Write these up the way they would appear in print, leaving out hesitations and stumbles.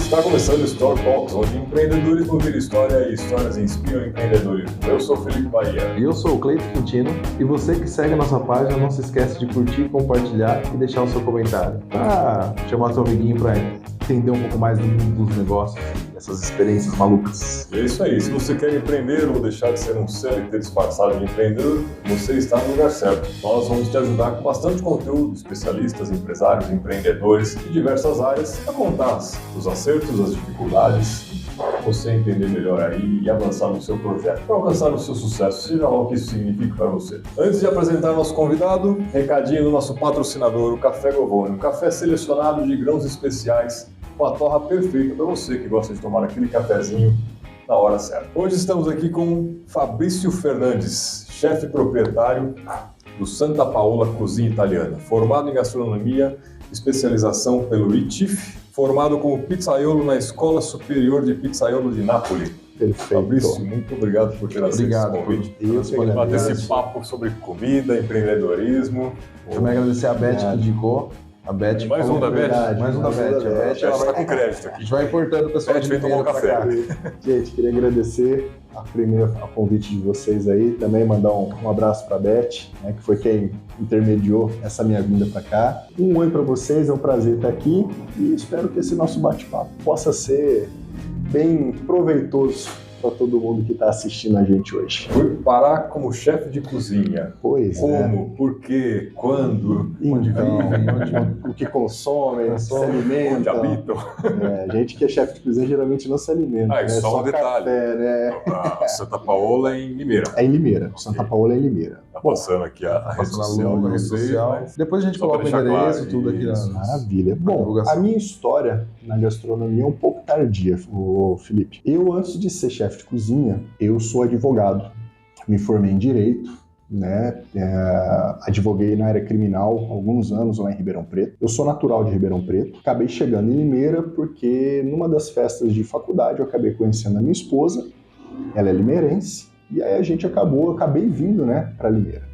Está começando o Story Talks, onde empreendedorismo vira história e histórias inspiram empreendedorismo. Eu sou o Felipe Bahia. E eu sou o Cleiton Quintino. E você que segue a nossa página, não se esquece de curtir, compartilhar e deixar o seu comentário. Para chamar seu amiguinho para entender um pouco mais do mundo dos negócios, dessas experiências malucas. É isso aí. Se você quer empreender ou deixar de ser um CLT disfarçado de empreendedor, você está no lugar certo. Nós vamos te ajudar com bastante conteúdo, especialistas, empresários, empreendedores de diversas áreas, a contar os acertos, as dificuldades, para você entender melhor aí e avançar no seu projeto, para alcançar o seu sucesso, seja lá o que isso signifique para você. Antes de apresentar nosso convidado, recadinho do nosso patrocinador, o Café Govone, um café selecionado de grãos especiais com a torra perfeita para você que gosta de tomar aquele cafezinho na hora certa. Hoje estamos aqui com Fabrício Fernandes, chefe proprietário do Santa Paola Cozinha Italiana, formado em gastronomia, especialização pelo ITIF, formado como pizzaiolo na Escola Superior de Pizzaiolo de Nápoles. Perfeito. Fabrício, muito obrigado por ter aceito esse convite. Obrigado. Bater esse papo sobre comida, empreendedorismo. Também agradecer a Beth que indicou. A Beth, mais um da Beth? Mais um da Beth. A Beth está com crédito aqui. A gente vai importando o pessoal de tomar um café. Gente, queria agradecer a convite de vocês aí, também mandar um abraço para a Beth, né, que foi quem intermediou essa minha vinda para cá. Um oi para vocês, é um prazer estar aqui e espero que esse nosso bate-papo possa ser bem proveitoso para todo mundo que está assistindo a gente hoje. Fui parar como chefe de cozinha. Pois como? é. Por quê? Quando? Onde o que consomem, se alimenta. Onde habitam. Gente que é chefe de cozinha geralmente não se alimenta. É só um detalhe. Café, né? A Santa Paola é em Limeira. É em Limeira. Santa Paola é em Limeira. Tá passando aqui a rede social. Depois a gente coloca o endereço, claro, tudo aqui. Maravilha. Bom, a minha história na gastronomia é um pouco tardia, Felipe. Eu, antes de ser chefe de cozinha, eu sou advogado. Me formei em Direito, né? Advoguei na área criminal há alguns anos lá em Ribeirão Preto. Eu sou natural de Ribeirão Preto. Acabei chegando em Limeira porque numa das festas de faculdade eu acabei conhecendo a minha esposa. Ela é limeirense. E aí acabei vindo, né, para Limeira.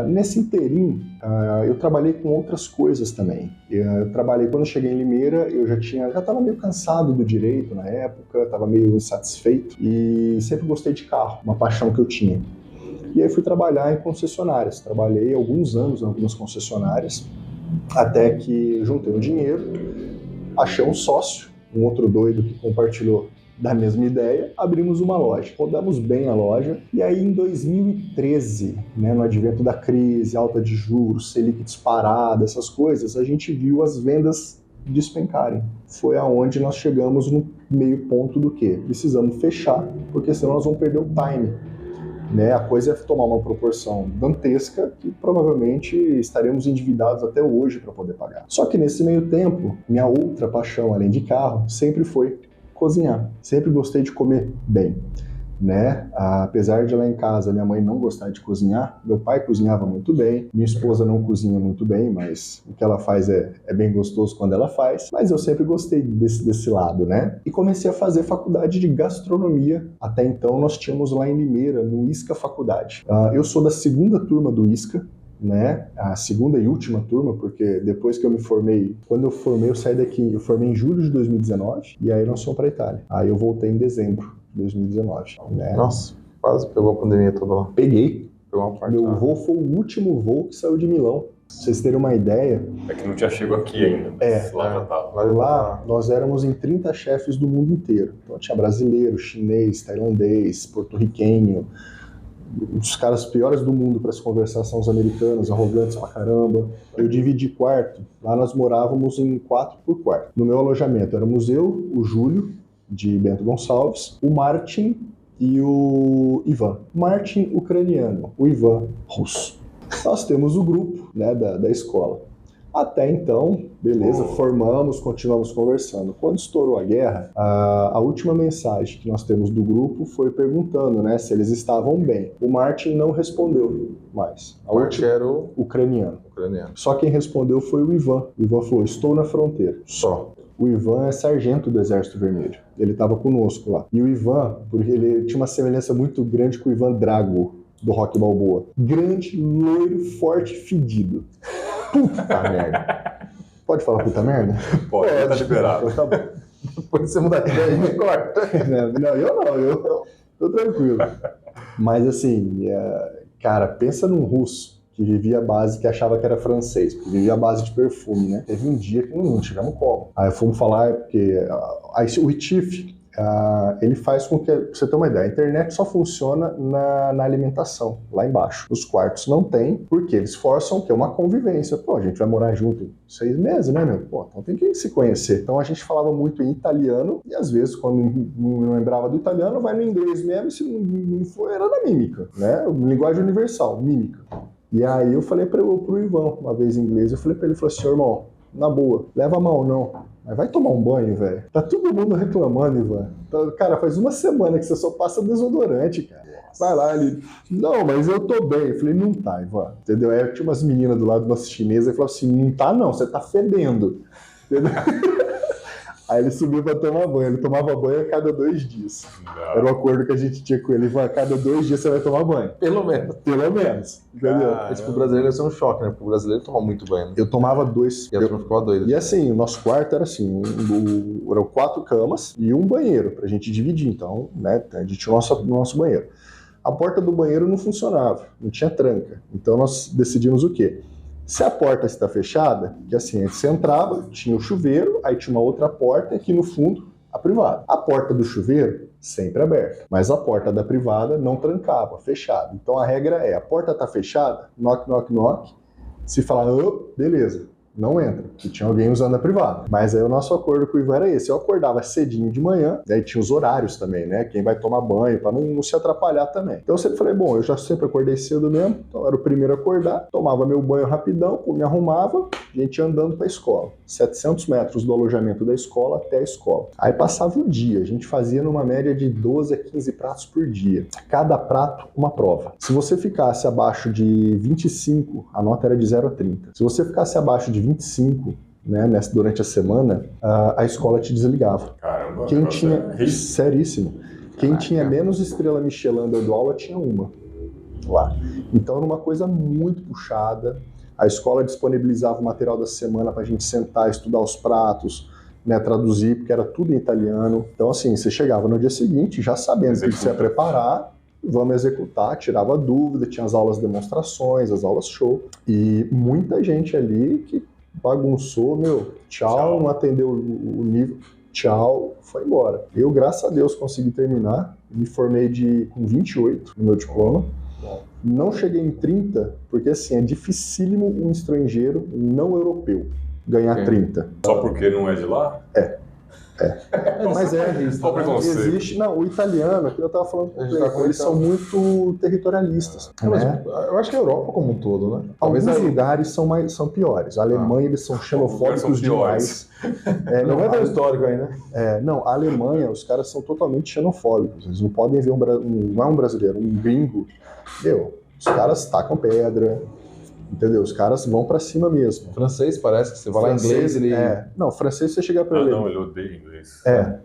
Nesse inteirinho, eu trabalhei com outras coisas também. Quando eu cheguei em Limeira, eu já estava meio cansado do direito na época, estava meio insatisfeito e sempre gostei de carro, uma paixão que eu tinha. E aí fui trabalhar em concessionárias. Trabalhei alguns anos em algumas concessionárias, até que juntei um dinheiro, achei um sócio, um outro doido que compartilhou da mesma ideia, abrimos uma loja. Rodamos bem a loja e aí em 2013, né, no advento da crise, alta de juros, Selic disparada, essas coisas, a gente viu as vendas despencarem. Foi aonde nós chegamos no meio ponto do quê? Precisamos fechar, porque senão nós vamos perder o time. Né? A coisa é tomar uma proporção dantesca que provavelmente estaremos endividados até hoje para poder pagar. Só que nesse meio tempo, minha outra paixão, além de carro, sempre foi cozinhar. Sempre gostei de comer bem, né? Apesar de lá em casa minha mãe não gostar de cozinhar, meu pai cozinhava muito bem, minha esposa não cozinha muito bem, mas o que ela faz é bem gostoso quando ela faz, mas eu sempre gostei desse lado, né? E comecei a fazer faculdade de gastronomia. Até então nós tínhamos lá em Limeira, no ISCA Faculdade. Eu sou da segunda turma do ISCA, né? A segunda e última turma, porque depois que eu me formei, quando eu formei, eu saí daqui, eu formei em julho de 2019 e aí nós fomos para a Itália. Aí eu voltei em dezembro de 2019. Né? Nossa, quase pegou a pandemia toda lá. Peguei. Pegou uma parte Meu lá. voo foi o último voo que saiu de Milão. Pra vocês terem uma ideia. É que não tinha chego aqui ainda. Lá já tava. Lá nós éramos em 30 chefes do mundo inteiro. Então tinha brasileiro, chinês, tailandês, porto-riquenho. Os caras piores do mundo para se conversar são os americanos, arrogantes pra caramba. Eu dividi quarto. Lá nós morávamos em 4 por quarto. No meu alojamento éramos eu, o Júlio, de Bento Gonçalves, o Martin e o Ivan. Martin, ucraniano, o Ivan, russo. Nós temos o grupo, né, da escola. Até então, beleza, formamos, continuamos conversando. Quando estourou a guerra, a última mensagem que nós temos do grupo foi perguntando, né, se eles estavam bem. O Martin não respondeu mais. O Martin era o ucraniano. Só quem respondeu foi o Ivan. O Ivan falou, estou na fronteira. Só. O Ivan é sargento do Exército Vermelho. Ele estava conosco lá. E o Ivan, porque ele tinha uma semelhança muito grande com o Ivan Drago, do Rocky Balboa. Grande, loiro, forte, fedido. Puta merda. Pode falar puta merda? Pode, tá liberado. Tá bom. Depois você mudar de ideia, a gente corta. Não, eu tô tranquilo. Mas assim, cara, pensa num russo que vivia a base, que achava que era francês, porque vivia a base de perfume, né? Teve um dia que não tivemos como. Aí fomos falar, porque aí o Retief, ele faz com que, pra você ter uma ideia, a internet só funciona na alimentação, lá embaixo. Os quartos não tem, porque eles forçam que é uma convivência. Pô, a gente vai morar junto 6 meses, né, meu? Pô, então tem que se conhecer. Então a gente falava muito em italiano, e às vezes, quando não lembrava do italiano, vai no inglês mesmo, e se não for, era na mímica, né? Linguagem universal, mímica. E aí eu falei pro Ivan, uma vez em inglês, eu falei pra ele, falei assim, irmão, na boa, leva mal não, mas vai tomar um banho, velho. Tá todo mundo reclamando, Ivan. Cara, faz uma semana que você só passa desodorante, cara. Vai lá, ele, não, mas eu tô bem. Eu falei, não tá, Ivan, entendeu? Aí tinha umas meninas do lado, nossa chinesa, e falou assim, não tá não, você tá fedendo, entendeu? Aí ele subiu pra tomar banho, ele tomava banho a cada 2 dias. Não. Era o acordo que a gente tinha com ele, a cada 2 dias você vai tomar banho. Pelo menos. Pelo menos, entendeu? Mas pro brasileiro ia ser um choque, né? Pro brasileiro toma muito banho. Né? Eu tomava 2. E a turma ficou doida. E assim, o nosso quarto era assim, eram 4 camas e um banheiro pra gente dividir. Então, né, a gente tinha o nosso banheiro. A porta do banheiro não funcionava, não tinha tranca. Então nós decidimos o quê? Se a porta está fechada, que assim, você entrava, tinha o chuveiro, aí tinha uma outra porta e aqui no fundo, a privada. A porta do chuveiro, sempre aberta. Mas a porta da privada não trancava, fechada. Então a regra é, a porta está fechada, knock, knock, knock. Se falar, beleza, não entra, porque tinha alguém usando a privada. Mas aí o nosso acordo com o Ivan era esse. Eu acordava cedinho de manhã, daí tinha os horários também, né? Quem vai tomar banho, para não se atrapalhar também. Então eu sempre falei, bom, eu já sempre acordei cedo mesmo, então eu era o primeiro a acordar, tomava meu banho rapidão, me arrumava, a gente ia andando para a escola. 700 metros do alojamento da escola até a escola. Aí passava o dia, a gente fazia numa média de 12 a 15 pratos por dia. Cada prato, uma prova. Se você ficasse abaixo de 25, a nota era de 0 a 30. Se você ficasse abaixo de 25, né, durante a semana, a escola te desligava. Caramba, quem tinha, seríssimo. Quem tinha menos estrela Michelin dando aula tinha uma lá. Então era uma coisa muito puxada. A escola disponibilizava o material da semana para a gente sentar, estudar os pratos, né, traduzir, porque era tudo em italiano. Então assim, você chegava no dia seguinte já sabendo que você ia preparar, vamos executar, tirava dúvida, tinha as aulas demonstrações, as aulas show. E muita gente ali que bagunçou, tchau, não atendeu o nível, tchau, foi embora. Eu, graças a Deus, consegui terminar, me formei com 28 no meu diploma. Não cheguei em 30, porque assim, é dificílimo um estrangeiro não europeu ganhar 30. Só porque não é de lá? Mas existe. Não, o italiano, que eu estava falando com eles são muito territorialistas. Né? Eu acho que a Europa como um todo, né? Talvez alguns lugares são piores. A Alemanha, eles são xenofóbicos demais. Não é tão histórico ainda. Não, a Alemanha, os caras são totalmente xenofóbicos. Eles não podem ver não é um brasileiro, um gringo. Os caras tacam pedra. Entendeu? Os caras vão pra cima mesmo. Francês parece que você vai lá em inglês, ele... Não, francês você chega pra ele... não, ele odeia inglês.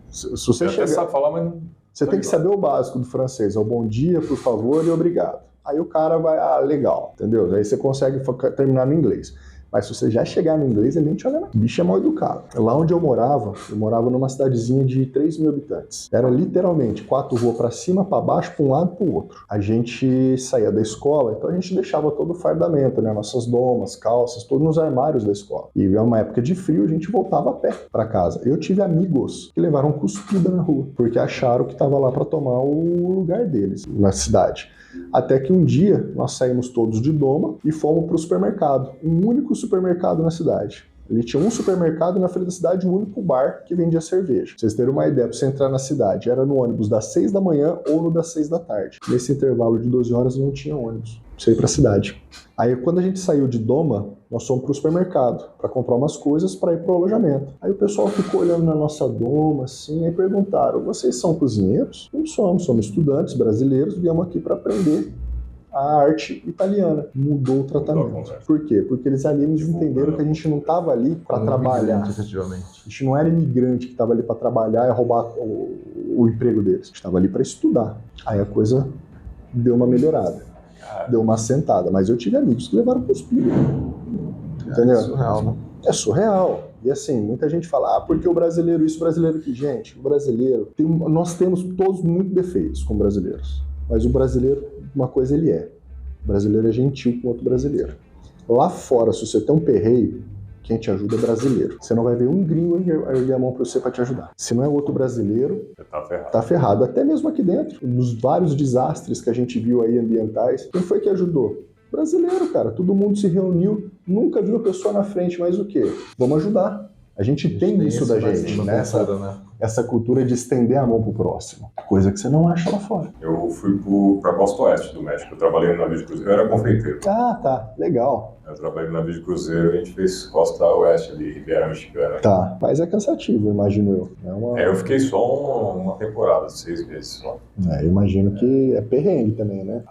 Se você chegar... Até sabe falar, mas... Você tem que saber o básico do francês. É o bom dia, por favor e obrigado. Aí o cara vai, legal, entendeu? Aí você consegue terminar no inglês. Mas se você já chegar no inglês, ele nem te olha mais. O bicho é mal educado. Lá onde eu morava numa cidadezinha de 3 mil habitantes. Era literalmente 4 ruas pra cima, pra baixo, pra um lado, pro outro. A gente saía da escola, então a gente deixava todo o fardamento, né? Nossas domas, calças, todos nos armários da escola. E em uma época de frio, a gente voltava a pé pra casa. Eu tive amigos que levaram cuspida na rua, porque acharam que tava lá pra tomar o lugar deles, na cidade. Até que um dia nós saímos todos de doma e fomos para o supermercado, um único supermercado na cidade. Ele tinha um supermercado e na frente da cidade um único bar que vendia cerveja. Pra vocês terem uma ideia, para você entrar na cidade, era no ônibus das 6 da manhã ou no das 6 da tarde. Nesse intervalo de 12 horas não tinha ônibus pra você ir para a cidade. Aí quando a gente saiu de doma, nós fomos para o supermercado para comprar umas coisas para ir para o alojamento. Aí o pessoal ficou olhando na nossa doma assim e perguntaram: vocês são cozinheiros? Não somos estudantes brasileiros, viemos aqui para aprender a arte italiana. Mudou o tratamento. Por quê? Porque eles ali entenderam que a gente não estava ali para trabalhar. Efetivamente. A gente não era imigrante que estava ali para trabalhar e roubar o emprego deles. A gente estava ali para estudar. Aí a coisa deu uma melhorada. Deu uma assentada. Mas eu tive amigos que levaram cuspido. Entendeu? É surreal, né? É surreal. E assim, muita gente fala, porque o brasileiro isso, o brasileiro aquilo. Gente, o brasileiro, nós temos todos muitos defeitos como brasileiros. Mas o brasileiro, uma coisa ele é. O brasileiro é gentil com outro brasileiro. Lá fora, se você tem um perreio, quem te ajuda é brasileiro. Você não vai ver um gringo erguer a mão para você para te ajudar. Se não é outro brasileiro, tá ferrado. Até mesmo aqui dentro, nos vários desastres que a gente viu aí ambientais, quem foi que ajudou? Brasileiro, cara. Todo mundo se reuniu, nunca viu a pessoa na frente, mas o quê? Vamos ajudar. A gente tem isso da gente, né? Essa cultura de estender a mão pro próximo. Coisa que você não acha lá fora. Eu fui pra Costa Oeste do México. Eu trabalhei no navio de cruzeiro, eu era confeiteiro. Ah, tá. Legal. Eu trabalhei no navio de cruzeiro, a gente fez Costa Oeste ali, Riviera Mexicana. Tá. Mas é cansativo, imagino eu. Eu fiquei só uma temporada, 6 meses só. Eu imagino que é perrengue também, né?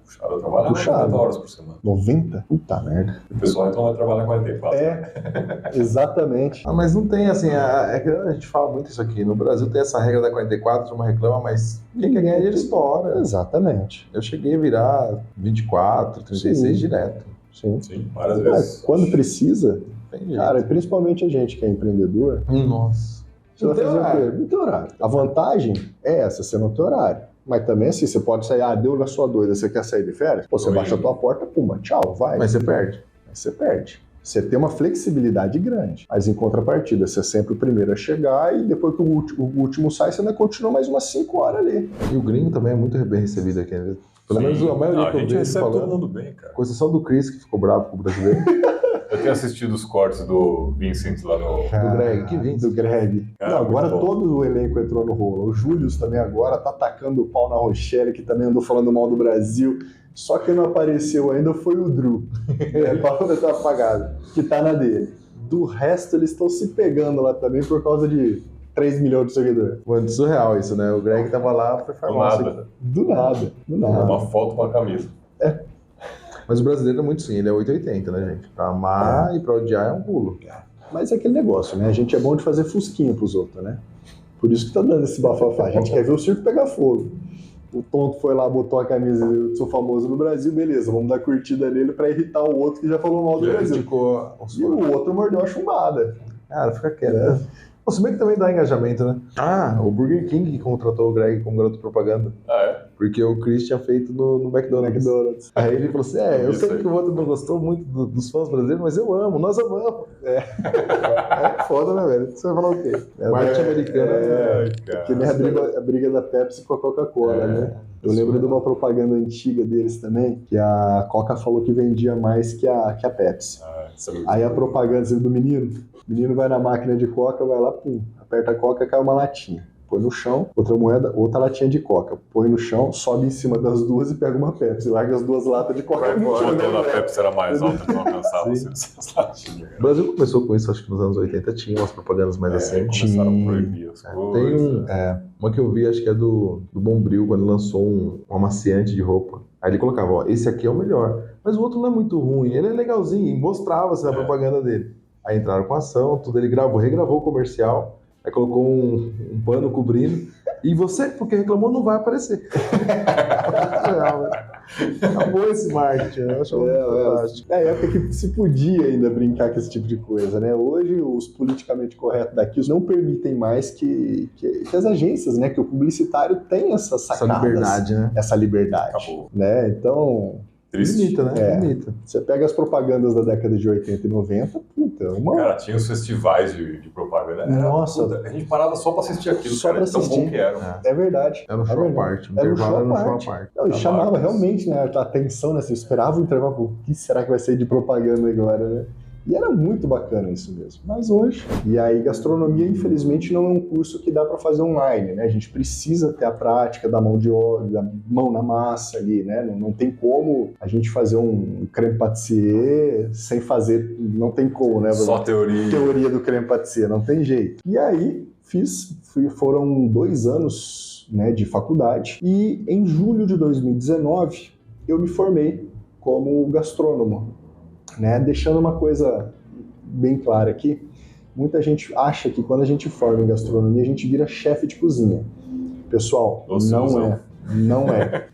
Puxado, eu trabalhava 90 horas por semana. 90? Puta merda. O pessoal então vai trabalhar 44. Exatamente. Mas não tem assim, é que a gente fala muito isso aqui. No Brasil tem essa regra da 44, uma reclama, mas quem quer ganhar dinheiro estoura. Exatamente. Eu cheguei a virar 24, 36 Sim. direto. Sim, várias vezes. Quando precisa, Tem cara, principalmente a gente que é empreendedor, Nossa. você vai fazer o quê? Não tem horário. A vantagem é essa, você não tem horário. Mas também assim, você pode sair, deu na sua doida, você quer sair de férias? Pô, você baixa a tua porta, pumba, tchau, vai. Mas você perde. Aí você perde. Você tem uma flexibilidade grande. Mas em contrapartida, você é sempre o primeiro a chegar e depois que o último sai, você ainda continua mais umas 5 horas ali. E o gringo também é muito bem recebido aqui, né? Pelo menos a maioria que eu gente vejo recebe falando. todo mundo bem, cara. Com exceção do Chris, que ficou bravo com o brasileiro. Eu tenho assistido os cortes do Vincent lá no... Do Greg, que Vincent? Do Greg. Cara, Não, agora muito bom. todo o elenco entrou no rolo. O Július também agora tá tacando o pau na Rochelle, que também andou falando mal do Brasil. Só quem não apareceu ainda foi o Drew. Paulo tá apagado. Que tá na dele. Do resto, eles estão se pegando lá também por causa de 3 milhões de seguidores. Muito surreal isso, né? O Greg tava lá, foi famoso. Do nada. Uma foto, uma camisa. Mas o brasileiro é muito sim, ele é 880, né, gente? Pra amar e pra odiar é um pulo. Mas é aquele negócio, né? A gente é bom de fazer fusquinha pros outros, né? Por isso que tá dando esse bafafá. A gente quer ver o circo pegar fogo. O tonto foi lá, botou a camisa eu sou famoso no Brasil, beleza, vamos dar curtida nele pra irritar o outro que já falou mal do Brasil. E o outro mordeu a chumbada. Cara, fica quieto. Se bem que também dá engajamento, né? O Burger King que contratou o Greg como garoto propaganda. Porque o Chris tinha feito no McDonald's. Aí ele falou assim, eu sei que o outro não gostou muito dos fãs brasileiros, mas eu amo, nós amamos. É foda, né, velho? Você vai falar o quê? Marketing americano que nem a briga da Pepsi com a Coca-Cola, né? Eu lembro de uma propaganda antiga deles também, que a Coca falou que vendia mais que a Pepsi. Aí a propaganda do menino vai na máquina de Coca, vai lá, pum, aperta a Coca, cai uma latinha. Põe no chão, outra moeda, outra latinha de Coca. Põe no chão, sobe em cima das duas e pega uma Pepsi. Larga as 2 latas de Coca. Quando a Pepsi era mais alta, não alcançava essas latinhas. O Brasil começou com isso, acho que nos anos 80 tinha umas propagandas mais assim. Começaram a proibir as coisas. Tem uma que eu vi, acho que é do Bombril, quando lançou um amaciante de roupa. Aí ele colocava, esse aqui é o melhor. Mas o outro não é muito ruim, ele é legalzinho. E mostrava-se a propaganda dele. Aí entraram com a ação, tudo, ele regravou o comercial. Aí colocou um pano cobrindo. E você, porque reclamou, não vai aparecer. Acabou esse marketing. Eu acho fantástico. É a época que se podia ainda brincar com esse tipo de coisa, né? Hoje, os politicamente corretos daqui não permitem mais que as agências, né? Que o publicitário tenha essas sacadas. Essa liberdade, né? Essa liberdade. Acabou. Né? Então... Triste. Limita, né? Limita. Você pega as propagandas da década de 80 e 90, Cara, tinha os festivais de propaganda. Nossa. A gente parava só pra assistir aquilo, só cara, pra tão assistir. bom que era. É verdade. Era um show à parte. Era um show à parte. Não, e chamava realmente, né, a atenção, né? Você esperava o intervalo, o que será que vai ser de propaganda agora, né? E era muito bacana isso mesmo. Mas hoje... E aí, gastronomia, infelizmente, não é um curso que dá para fazer online, né? A gente precisa ter a prática da mão de obra, da mão na massa ali, né? Não tem como a gente fazer um creme pâtissier sem fazer... Não tem como, né? Só teoria. Teoria do creme pâtissier, não tem jeito. E aí, foram 2 anos, né, de faculdade. E em julho de 2019, eu me formei como gastrônomo. Né? Deixando uma coisa bem clara aqui, muita gente acha que quando a gente forma em gastronomia, a gente vira chefe de cozinha. Pessoal, não é.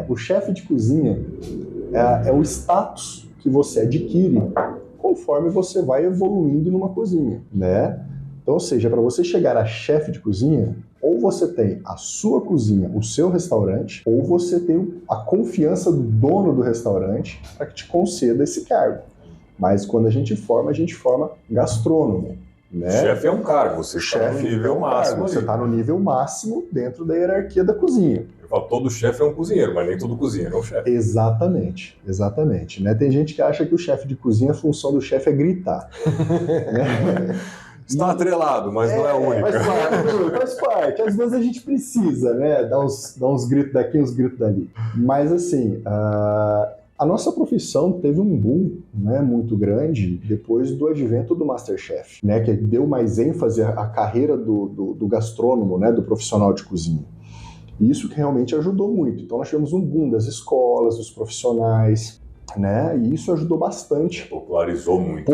O chefe de cozinha é o status que você adquire conforme você vai evoluindo numa cozinha, né? Então, ou seja, para você chegar a chefe de cozinha, ou você tem a sua cozinha, o seu restaurante, ou você tem a confiança do dono do restaurante para que te conceda esse cargo. Mas quando a gente forma gastrônomo, né? Chefe é um cargo, você está no nível máximo. Você está no nível máximo dentro da hierarquia da cozinha. Eu falo, todo chefe é um cozinheiro, mas nem todo cozinheiro é um chefe. Exatamente, exatamente. Né? Tem gente que acha que o chefe de cozinha, a função do chefe é gritar. Né? Está atrelado, mas não é a única. Faz parte. Às vezes a gente precisa, né? Dar uns gritos daqui, uns gritos dali. Mas assim, a nossa profissão teve um boom, né, muito grande depois do advento do MasterChef, né? Que deu mais ênfase à carreira do gastrônomo, né? Do profissional de cozinha. E isso que realmente ajudou muito. Então nós tivemos um boom das escolas, dos profissionais, né? E isso ajudou bastante. Popularizou muito.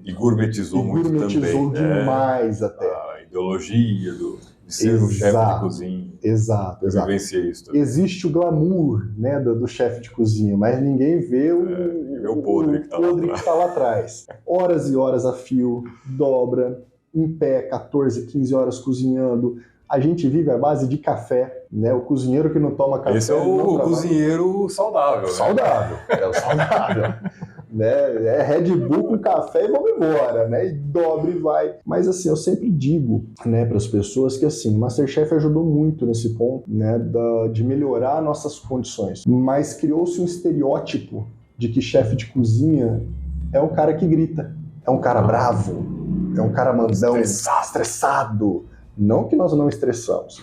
E gourmetizou muito também. Gourmetizou demais até. A ideologia de ser um chefe de cozinha. Exato. Eu vivenciei isso também. Existe o glamour, né, do chefe de cozinha, mas ninguém vê o podre que está lá atrás. Horas e horas a fio, dobra, em pé, 14, 15 horas cozinhando. A gente vive à base de café, né? O cozinheiro que não toma café... Esse é o cozinheiro saudável. Né? Saudável, é o saudável. Né? É Red Bull com café e vamos embora, né? E dobra e vai. Mas assim, eu sempre digo, né, para as pessoas que assim, o MasterChef ajudou muito nesse ponto, né, de melhorar nossas condições. Mas criou-se um estereótipo de que chefe de cozinha é um cara que grita, é um cara bravo, é um cara mandão, estressado. Não que nós não estressamos,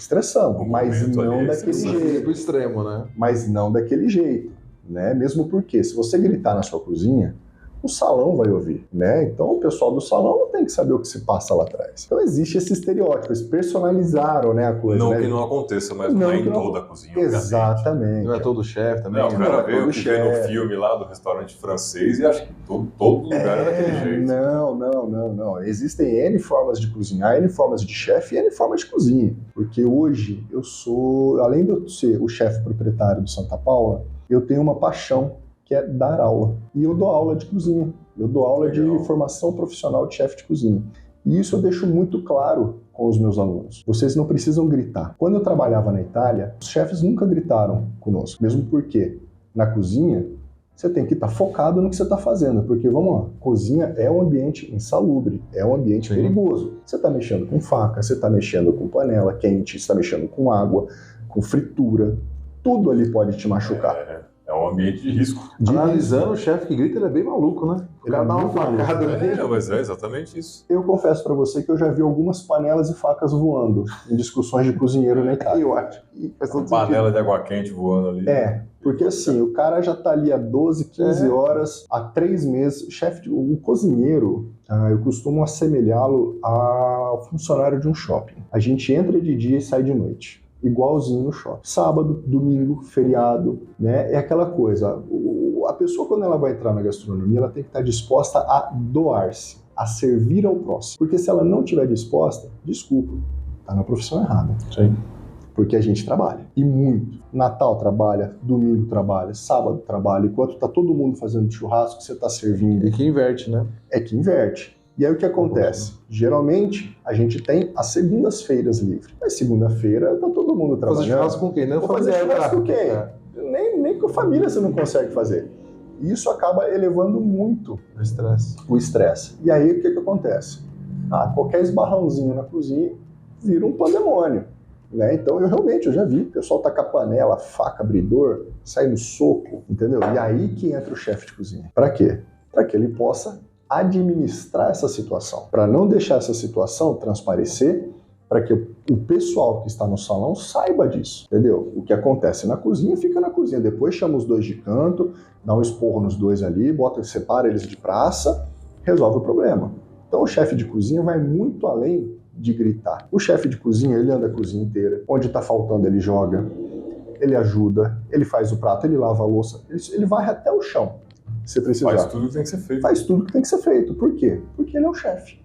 mas não daquele jeito. Do extremo, né? Mas não daquele jeito, né? Mesmo porque se você gritar na sua cozinha, o salão vai ouvir, né? Então o pessoal do salão não tem que saber o que se passa lá atrás. Então existe esse estereótipo, eles personalizaram, né, a coisa. Não, né? que não aconteça, mas não é em toda a cozinha. Exatamente. Não é todo chefe também. Não, o cara vê o que vê no filme lá do restaurante francês e acha que todo lugar é daquele jeito. Não. Existem N formas de cozinhar, N formas de chefe e N formas de cozinha. Porque hoje eu sou, além de eu ser o chefe proprietário do Santa Paula, eu tenho uma paixão que é dar aula. E eu dou aula de cozinha. Eu dou aula de formação profissional de chefe de cozinha. E isso eu deixo muito claro com os meus alunos. Vocês não precisam gritar. Quando eu trabalhava na Itália, os chefes nunca gritaram conosco. Mesmo porque na cozinha, você tem que estar focado no que você está fazendo. Porque, vamos lá, cozinha é um ambiente insalubre, é um ambiente perigoso. Você está mexendo com faca, você está mexendo com panela quente, você está mexendo com água, com fritura. Tudo ali pode te machucar. É um ambiente de risco. Analisando, o chefe que grita, ele é bem maluco, né? O cara dá uma facada nele. Mas é exatamente isso. Eu confesso pra você que eu já vi algumas panelas e facas voando em discussões de cozinheiro na Itália. Eu acho que faz todo panela de água quente voando ali. Porque assim, o cara já tá ali há 12, 15 horas, há 3 meses. O cozinheiro, eu costumo assemelhá-lo ao funcionário de um shopping. A gente entra de dia e sai de noite. Igualzinho no shopping. Sábado, domingo, feriado, né? É aquela coisa. A pessoa, quando ela vai entrar na gastronomia, ela tem que estar disposta a doar-se, a servir ao próximo. Porque se ela não estiver disposta, desculpa, tá na profissão errada. Sim. Porque a gente trabalha. E muito. Natal trabalha, domingo trabalha, sábado trabalha. Enquanto tá todo mundo fazendo churrasco, você tá servindo. É que inverte, né? É que inverte. E aí o que acontece? Geralmente a gente tem as segundas-feiras livres. Mas segunda-feira tá todo mundo trabalhando. Fazer churrasco com quem? Não fazer churrasco com quem? Nem com a família você não consegue fazer. E isso acaba elevando muito o estresse. E aí o que acontece? Qualquer esbarrãozinho na cozinha vira um pandemônio. Né? Então eu já vi o pessoal tacar panela, faca, abridor, sair no soco, entendeu? E aí que entra o chefe de cozinha. Para quê? Para que ele possa administrar essa situação, para não deixar essa situação transparecer, para que o pessoal que está no salão saiba disso, entendeu? O que acontece na cozinha fica na cozinha, depois chama os dois de canto, dá um esporro nos dois ali, separa eles de praça, resolve o problema. Então o chefe de cozinha vai muito além de gritar. O chefe de cozinha, ele anda a cozinha inteira, onde está faltando ele joga, ele ajuda, ele faz o prato, ele lava a louça, ele varre até o chão. Se precisar. Faz tudo que tem que ser feito. Faz tudo que tem que ser feito. Por quê? Porque ele é o chefe.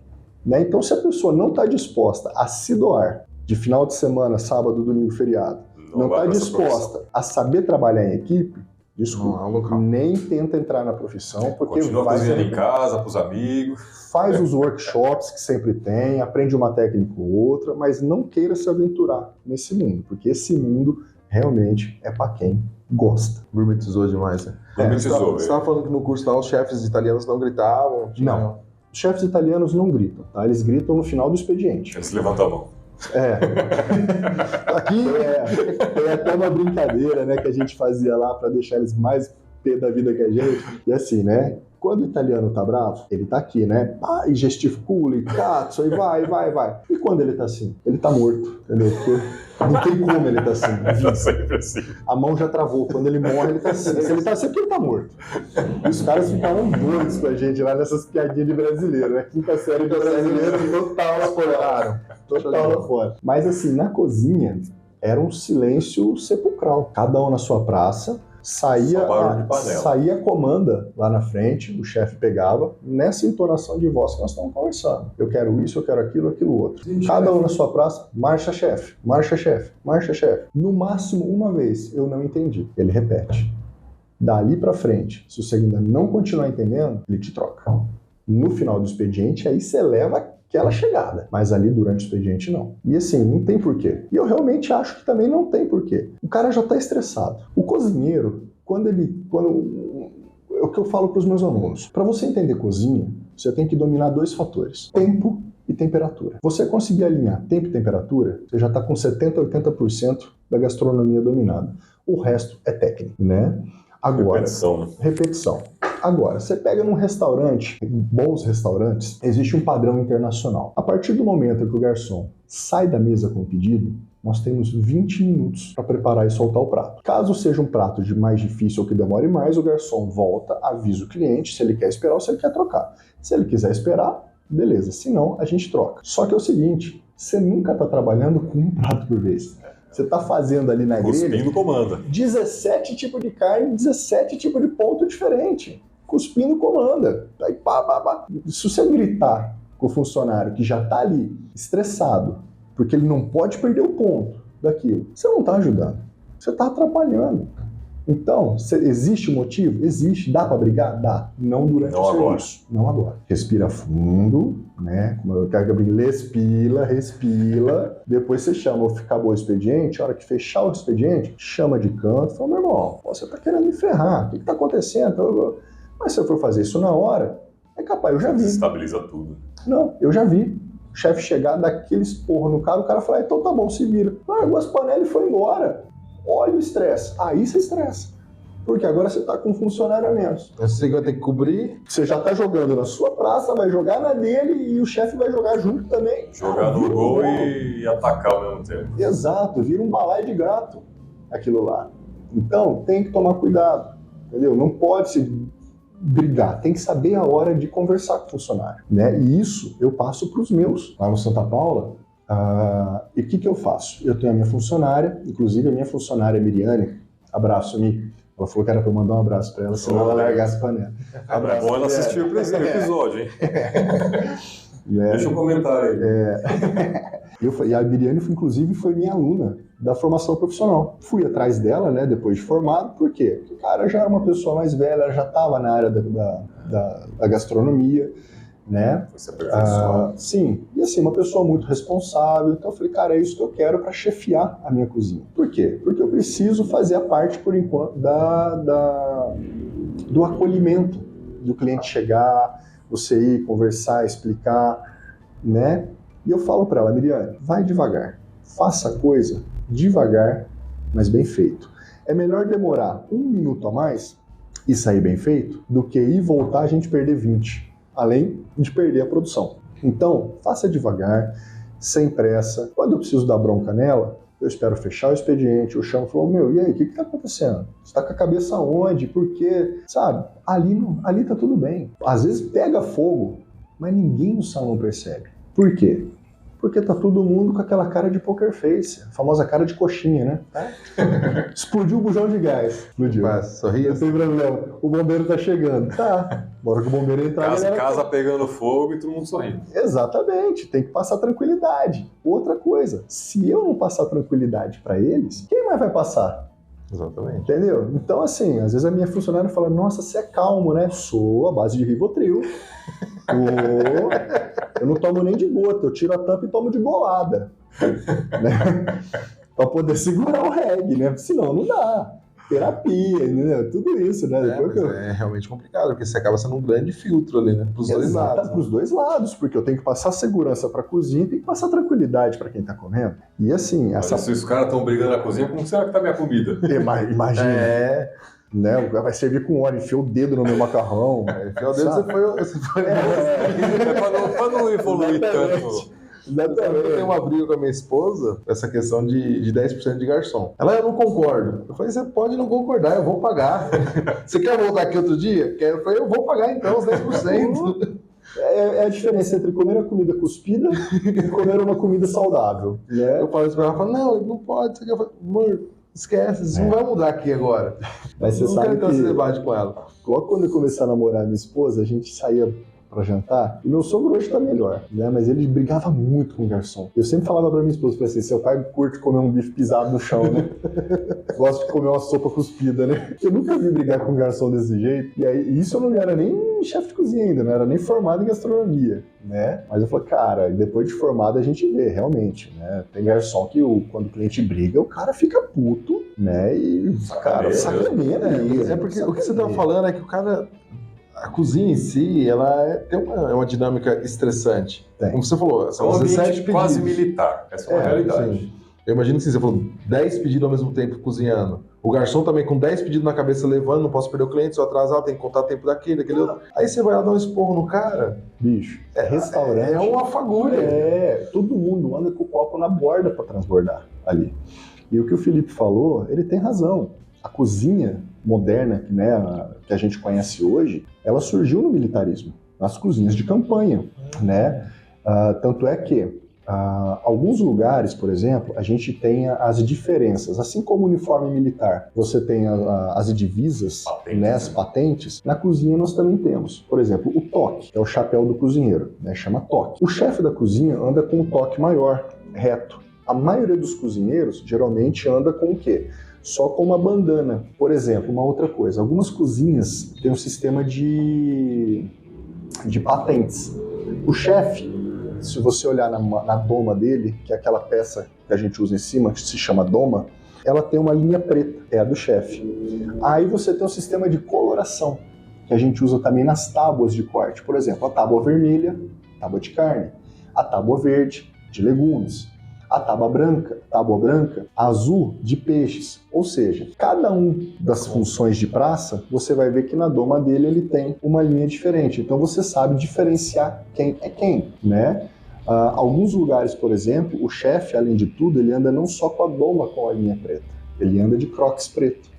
Né? Então, se a pessoa não está disposta a se doar de final de semana, sábado, domingo, feriado, não está disposta a saber trabalhar em equipe, Desculpa, nem tenta entrar na profissão, porque continua cozinhando em casa, pros amigos. Faz os workshops que sempre tem, aprende uma técnica ou outra, mas não queira se aventurar nesse mundo, porque esse mundo realmente é para quem gosta. Gourmetizou demais, né? Você estava falando que no curso lá os chefes italianos não gritavam? Não. Os chefes italianos não gritam, tá? Eles gritam no final do expediente. Eles levantam a mão. Aqui tem até uma brincadeira, né, que a gente fazia lá para deixar eles mais pé da vida que a gente. E assim, né? Quando o italiano tá bravo, ele tá aqui, né? E gesticula, e cazzo, e vai. E quando ele tá assim? Ele tá morto, entendeu? Porque não tem como ele tá assim. Tá sempre assim. A mão já travou. Quando ele morre, ele tá assim. Se ele tá assim, é porque ele tá morto. E os caras ficaram doidos com a gente lá nessas piadinhas de brasileiro, né? Quinta série de brasileiro, total lá fora. Total lá fora. Mas assim, na cozinha, era um silêncio sepulcral. Cada um na sua praça. Saía a comanda lá na frente, o chefe pegava, nessa entonação de voz que nós estamos conversando. Eu quero isso, eu quero aquilo outro. Cada um na sua praça, marcha chefe, marcha chefe, marcha chefe. No máximo uma vez, eu não entendi. Ele repete. Dali pra frente, se você ainda não continuar entendendo, ele te troca. No final do expediente, aí você leva aquela chegada, mas ali durante o expediente não. E assim, não tem porquê. E eu realmente acho que também não tem porquê. O cara já está estressado. O cozinheiro, é o que eu falo para os meus alunos, para você entender cozinha, você tem que dominar 2 fatores, tempo e temperatura. Você conseguir alinhar tempo e temperatura, você já está com 70% a 80% da gastronomia dominada. O resto é técnico, né? Agora, repetição. Agora, você pega num restaurante, bons restaurantes, existe um padrão internacional. A partir do momento que o garçom sai da mesa com o pedido, nós temos 20 minutos para preparar e soltar o prato. Caso seja um prato de mais difícil ou que demore mais, o garçom volta, avisa o cliente se ele quer esperar ou se ele quer trocar. Se ele quiser esperar, beleza. Se não, a gente troca. Só que é o seguinte, você nunca está trabalhando com um prato por vez. Você está fazendo ali na grelha... Cuspindo comanda. 17 tipos de carne, 17 tipos de ponto diferente. Cuspindo comanda. Aí pá. Se você gritar com o funcionário que já está ali estressado, porque ele não pode perder o ponto daquilo, você não está ajudando. Você está atrapalhando. Então, existe motivo? Existe. Dá para brigar? Dá. Não durante o serviço. Não agora. Respira fundo, né? Como eu quero que eu brinque, respira. Depois você chama, acabou o expediente, a hora que fechar o expediente, chama de canto, fala, meu irmão, você tá querendo me ferrar, o que tá acontecendo? Mas se eu for fazer isso na hora, é capaz, eu já vi. Estabiliza tudo. Não, eu já vi. O chefe chegar, dar aquele esporro no cara, o cara fala, então tá bom, se vira. Largou as panelas e foi embora. Olha o estresse. Aí você estressa. Porque agora você tá com um funcionário a menos. Você vai ter que cobrir. Você já tá jogando na sua praça, vai jogar na dele e o chefe vai jogar junto também. Jogar no gol e atacar ao mesmo tempo. Exato, vira um balaio de gato aquilo lá. Então, tem que tomar cuidado, entendeu? Não pode se brigar, tem que saber a hora de conversar com o funcionário, né? E isso eu passo para os meus. Lá no Santa Paula, e o que eu faço? Eu tenho a minha funcionária, inclusive a minha funcionária Miriane, abraço, Mi. Ela falou que era para eu mandar um abraço para ela, senão ela largasse a panela. Abraço, bom ela assistir o primeiro episódio, hein? Deixa um comentário aí. E a Miriane, inclusive, foi minha aluna da formação profissional. Fui atrás dela, né, depois de formado, por quê? Porque o cara já era uma pessoa mais velha, ela já estava na área da gastronomia, né? Foi se aperfeiçoar. Sim, e assim, uma pessoa muito responsável. Então eu falei, cara, é isso que eu quero para chefiar a minha cozinha. Por quê? Porque eu preciso fazer a parte, por enquanto, do acolhimento, do cliente chegar, você ir conversar, explicar, né? E eu falo para ela, Miriane, vai devagar, faça a coisa devagar, mas bem feito. É melhor demorar 1 minuto a mais e sair bem feito do que ir e voltar a gente perder 20, além de perder a produção. Então, faça devagar, sem pressa. Quando eu preciso dar bronca nela, eu espero fechar o expediente, eu chamo e falo, meu, e aí, o que tá acontecendo? Você tá com a cabeça onde? Por quê? Sabe, ali tá tudo bem. Às vezes pega fogo, mas ninguém no salão percebe. Por quê? Porque tá todo mundo com aquela cara de poker face, a famosa cara de coxinha, né? Explodiu o bujão de gás. Explodiu. Sorria. Não tem problema. O bombeiro tá chegando. Tá. Bora que o bombeiro entrar. Casa pegando fogo e todo mundo sorrindo. Exatamente. Tem que passar tranquilidade. Outra coisa, se eu não passar tranquilidade para eles, quem mais vai passar? Exatamente. Entendeu? Então, assim, às vezes a minha funcionária fala, nossa, você é calmo, né? Sou, a base de Rivotril. Eu não tomo nem de gota, eu tiro a tampa e tomo de bolada. Né? Pra poder segurar o reggae, né? Senão não dá. Terapia, entendeu? Tudo isso, né? É realmente complicado, porque você acaba sendo um grande filtro ali, né? Pros dois lados. Pros dois lados, porque eu tenho que passar segurança pra cozinha e tenho que passar tranquilidade pra quem tá comendo. E assim... Se os caras estão brigando na cozinha, como será que tá minha comida? Imagina. Né? O cara vai servir com óleo, enfia o dedo no meu macarrão. Enfia o dedo, você foi... Pra não evoluir tanto. Exatamente. Eu tenho uma briga com a minha esposa, essa questão de 10% de garçom. Ela, eu não concordo. Eu falei, você pode não concordar, eu vou pagar. Você quer voltar aqui outro dia? Quero. Eu falei, eu vou pagar então os 10%. É a diferença entre comer a comida cuspida e comer uma comida saudável. Né? Eu falo isso pra ela, falo, não pode. Eu falo, amor, esquece, isso não vai mudar aqui agora. Mas você não sabe quero ter esse debate com ela. Logo quando eu comecei a namorar minha esposa, a gente saía pra jantar, e meu sogro hoje tá melhor, né? Mas ele brigava muito com o garçom. Eu sempre falava pra minha esposa, falei assim, seu pai curte comer um bife pisado no chão, né? Gosta de comer uma sopa cuspida, né? Eu nunca vi brigar com o garçom desse jeito, e aí isso eu não era nem chefe de cozinha ainda, não era nem formado em gastronomia, né? Mas eu falei, cara, depois de formado a gente vê, realmente, né? Tem garçom que quando o cliente briga, o cara fica puto, né? E, cara, sacaneia. É porque o que você tava falando é que o cara... A cozinha em si, ela tem uma dinâmica estressante. Tem. Como você falou, são um 17 ambiente pedidos. quase militar. Essa é uma realidade. Sim. Eu imagino que você falou 10 pedidos ao mesmo tempo cozinhando. O garçom também com 10 pedidos na cabeça levando, não posso perder o cliente, se eu atrasar, tem que contar o tempo daquele outro. Aí você vai lá dar um esporro no cara. Bicho, restaurante. É uma fagulha. Todo mundo anda com o copo na borda para transbordar ali. E o que o Felipe falou, ele tem razão. A cozinha moderna, né, que a gente conhece hoje, ela surgiu no militarismo, nas cozinhas de campanha, né? Tanto é que alguns lugares, por exemplo, a gente tem as diferenças, assim como o uniforme militar, você tem as divisas, né, as patentes, na cozinha nós também temos. Por exemplo, o toque, que é o chapéu do cozinheiro, né, chama toque. O chefe da cozinha anda com um toque maior, reto. A maioria dos cozinheiros geralmente anda com o quê? Só com uma bandana. Por exemplo, uma outra coisa, algumas cozinhas têm um sistema de patentes. O chefe, se você olhar na doma dele, que é aquela peça que a gente usa em cima, que se chama doma, ela tem uma linha preta, é a do chefe. Aí você tem um sistema de coloração, que a gente usa também nas tábuas de corte. Por exemplo, a tábua vermelha, tábua de carne, a tábua verde, de legumes, a tábua branca, azul, de peixes. Ou seja, cada um das funções de praça, você vai ver que na doma dele ele tem uma linha diferente. Então você sabe diferenciar quem é quem, né? Alguns lugares, por exemplo, o chefe, além de tudo, ele anda não só com a doma com a linha preta, ele anda de crocs preto.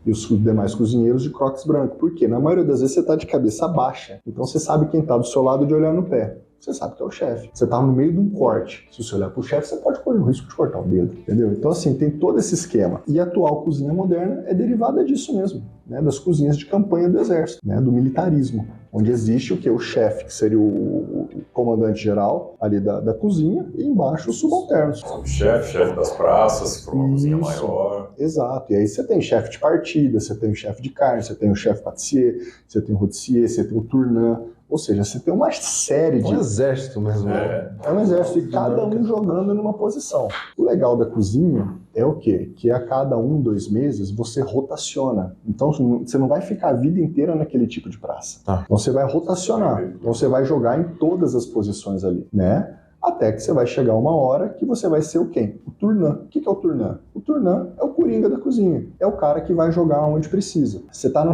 E os demais cozinheiros de crocs branco. Por quê? Na maioria das vezes você está de cabeça baixa. Então você sabe quem está do seu lado de olhar no pé. Você sabe que é o chefe. Você está no meio de um corte. Se você olhar para o chefe, você pode correr o risco de cortar o dedo. Entendeu? Então, assim, tem todo esse esquema. E a atual cozinha moderna é derivada disso mesmo, né? Das cozinhas de campanha do exército, né? Do militarismo. Onde existe o quê? O chefe, que seria o comandante geral ali da cozinha, e embaixo os subalternos. O chefe das praças, para uma cozinha maior. Exato. E aí você tem chefe de partida, você tem o chefe de carne, você tem o chefe patissier, você tem o rôtissier, você tem o tournant. Ou seja, você tem uma série de... É um exército mesmo. É um exército e cada um jogando numa posição. O legal da cozinha é o quê? Que a cada 2 meses você rotaciona. Então você não vai ficar a vida inteira naquele tipo de praça. Tá. Então você vai rotacionar. Então você vai jogar em todas as posições ali, né? Até que você vai chegar uma hora que você vai ser o quem? O tournant. O que é o tournant? O tournant é o coringa da cozinha. É o cara que vai jogar onde precisa. Você está no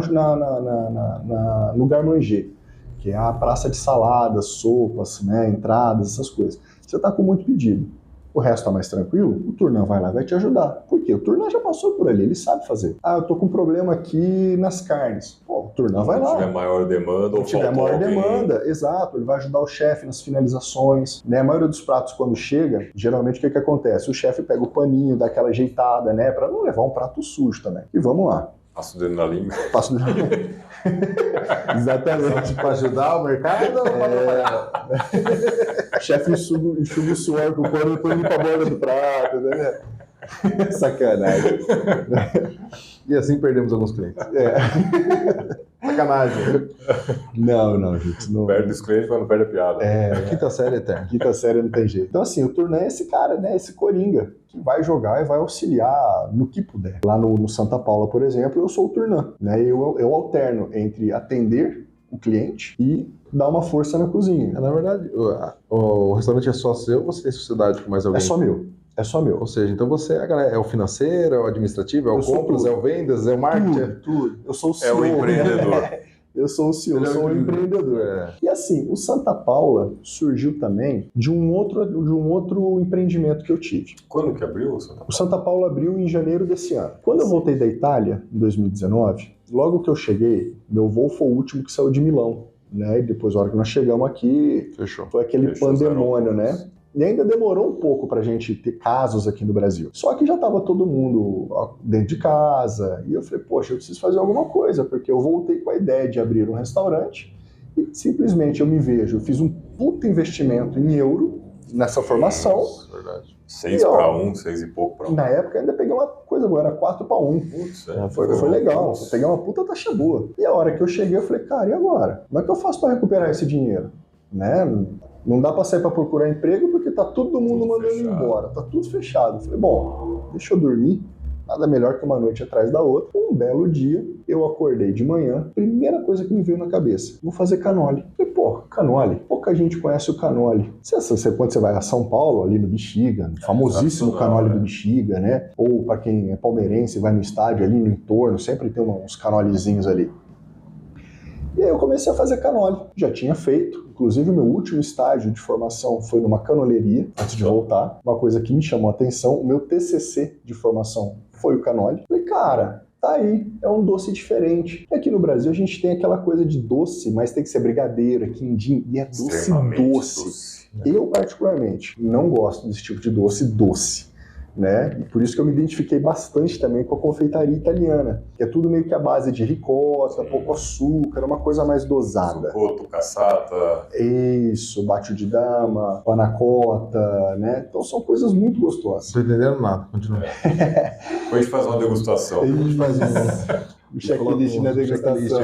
garde-manger, que é a praça de saladas, sopas, né, entradas, essas coisas. Você está com muito pedido. O resto está mais tranquilo, o tournant vai lá e vai te ajudar. Por quê? O tournant já passou por ali, ele sabe fazer. Eu tô com um problema aqui nas carnes. Pô, o tournant vai lá. Se tiver maior demanda ou tiver maior demanda, exato, ele vai ajudar o chefe nas finalizações. Né? A maioria dos pratos, quando chega, geralmente o que acontece? O chefe pega o paninho, dá aquela ajeitada, né, para não levar um prato sujo também. E vamos lá. Passa o dedo na língua. Passa o dedo na língua. Exatamente. Para ajudar o mercado ou para atrapalhar? O chefe enxuga o suor com o pano e põe para a borda do prato, né? Sacanagem. E assim perdemos alguns clientes. Sacanagem. Não, gente. Não... Perde os clientes, mas não perde a piada. A quinta série é eterna. Quinta série não tem jeito. Então, assim, o Turnã é esse cara, né? Esse coringa que vai jogar e vai auxiliar no que puder. Lá no Santa Paula, por exemplo, eu sou o Turnã, né? Eu alterno entre atender o cliente e dar uma força na cozinha. Na verdade, o restaurante é só seu ou você tem sociedade com mais alguém? É só meu. Ou seja, então você é o financeiro, é o administrativo, é o compras, é o vendas, é o marketing? Tudo. Eu sou o CEO. É o empreendedor. Eu sou o CEO, eu sou o empreendedor. E assim, o Santa Paula surgiu também de um outro empreendimento que eu tive. Quando que abriu o Santa Paula? O Santa Paula abriu em janeiro desse ano. Quando eu voltei da Itália, em 2019, logo que eu cheguei, meu voo foi o último que saiu de Milão, né? E depois, na hora que nós chegamos aqui, Fechou. foi aquele pandemônio, né? E ainda demorou um pouco pra gente ter casos aqui no Brasil. Só que já tava todo mundo dentro de casa. E eu falei, poxa, eu preciso fazer alguma coisa, porque eu voltei com a ideia de abrir um restaurante e simplesmente eu me vejo, eu fiz um puta investimento em euro nessa formação. Verdade. 6 para 1, 6 e pouco para 1. Na época ainda peguei uma coisa boa, era 4 para 1. Putz, foi legal, eu peguei uma puta taxa boa. E a hora que eu cheguei, eu falei, cara, e agora? Como é que eu faço para recuperar esse dinheiro? Né? Não dá para sair para procurar emprego porque tá todo mundo mandando embora, tá tudo fechado. Eu falei, bom, deixa eu dormir, nada melhor que uma noite atrás da outra. Um belo dia, eu acordei de manhã, primeira coisa que me veio na cabeça, vou fazer cannoli. Falei, pô, cannoli, pouca gente conhece o cannoli. Quando você vai a São Paulo, ali no Bexiga, famosíssimo cannoli do Bexiga, né? Ou para quem é palmeirense, vai no estádio ali no entorno, sempre tem uns canolizinhos ali. E aí eu comecei a fazer cannoli. Já tinha feito. Inclusive, o meu último estágio de formação foi numa canoleria, antes de voltar. Uma coisa que me chamou a atenção, o meu TCC de formação foi o cannoli. Falei, cara, tá aí, é um doce diferente. E aqui no Brasil a gente tem aquela coisa de doce, mas tem que ser brigadeiro, quindim, e é doce. Eu, particularmente, não gosto desse tipo de doce. Né? E por isso que eu me identifiquei bastante também com a confeitaria italiana, que é tudo meio que a base de ricota, pouco açúcar, uma coisa mais dosada. Sucotto, cassata. Isso, bacio de dama, panna cotta, né? Então são coisas muito gostosas. Não tô entendendo nada, continua. Depois a gente faz uma degustação. A gente faz um checklist na degustação.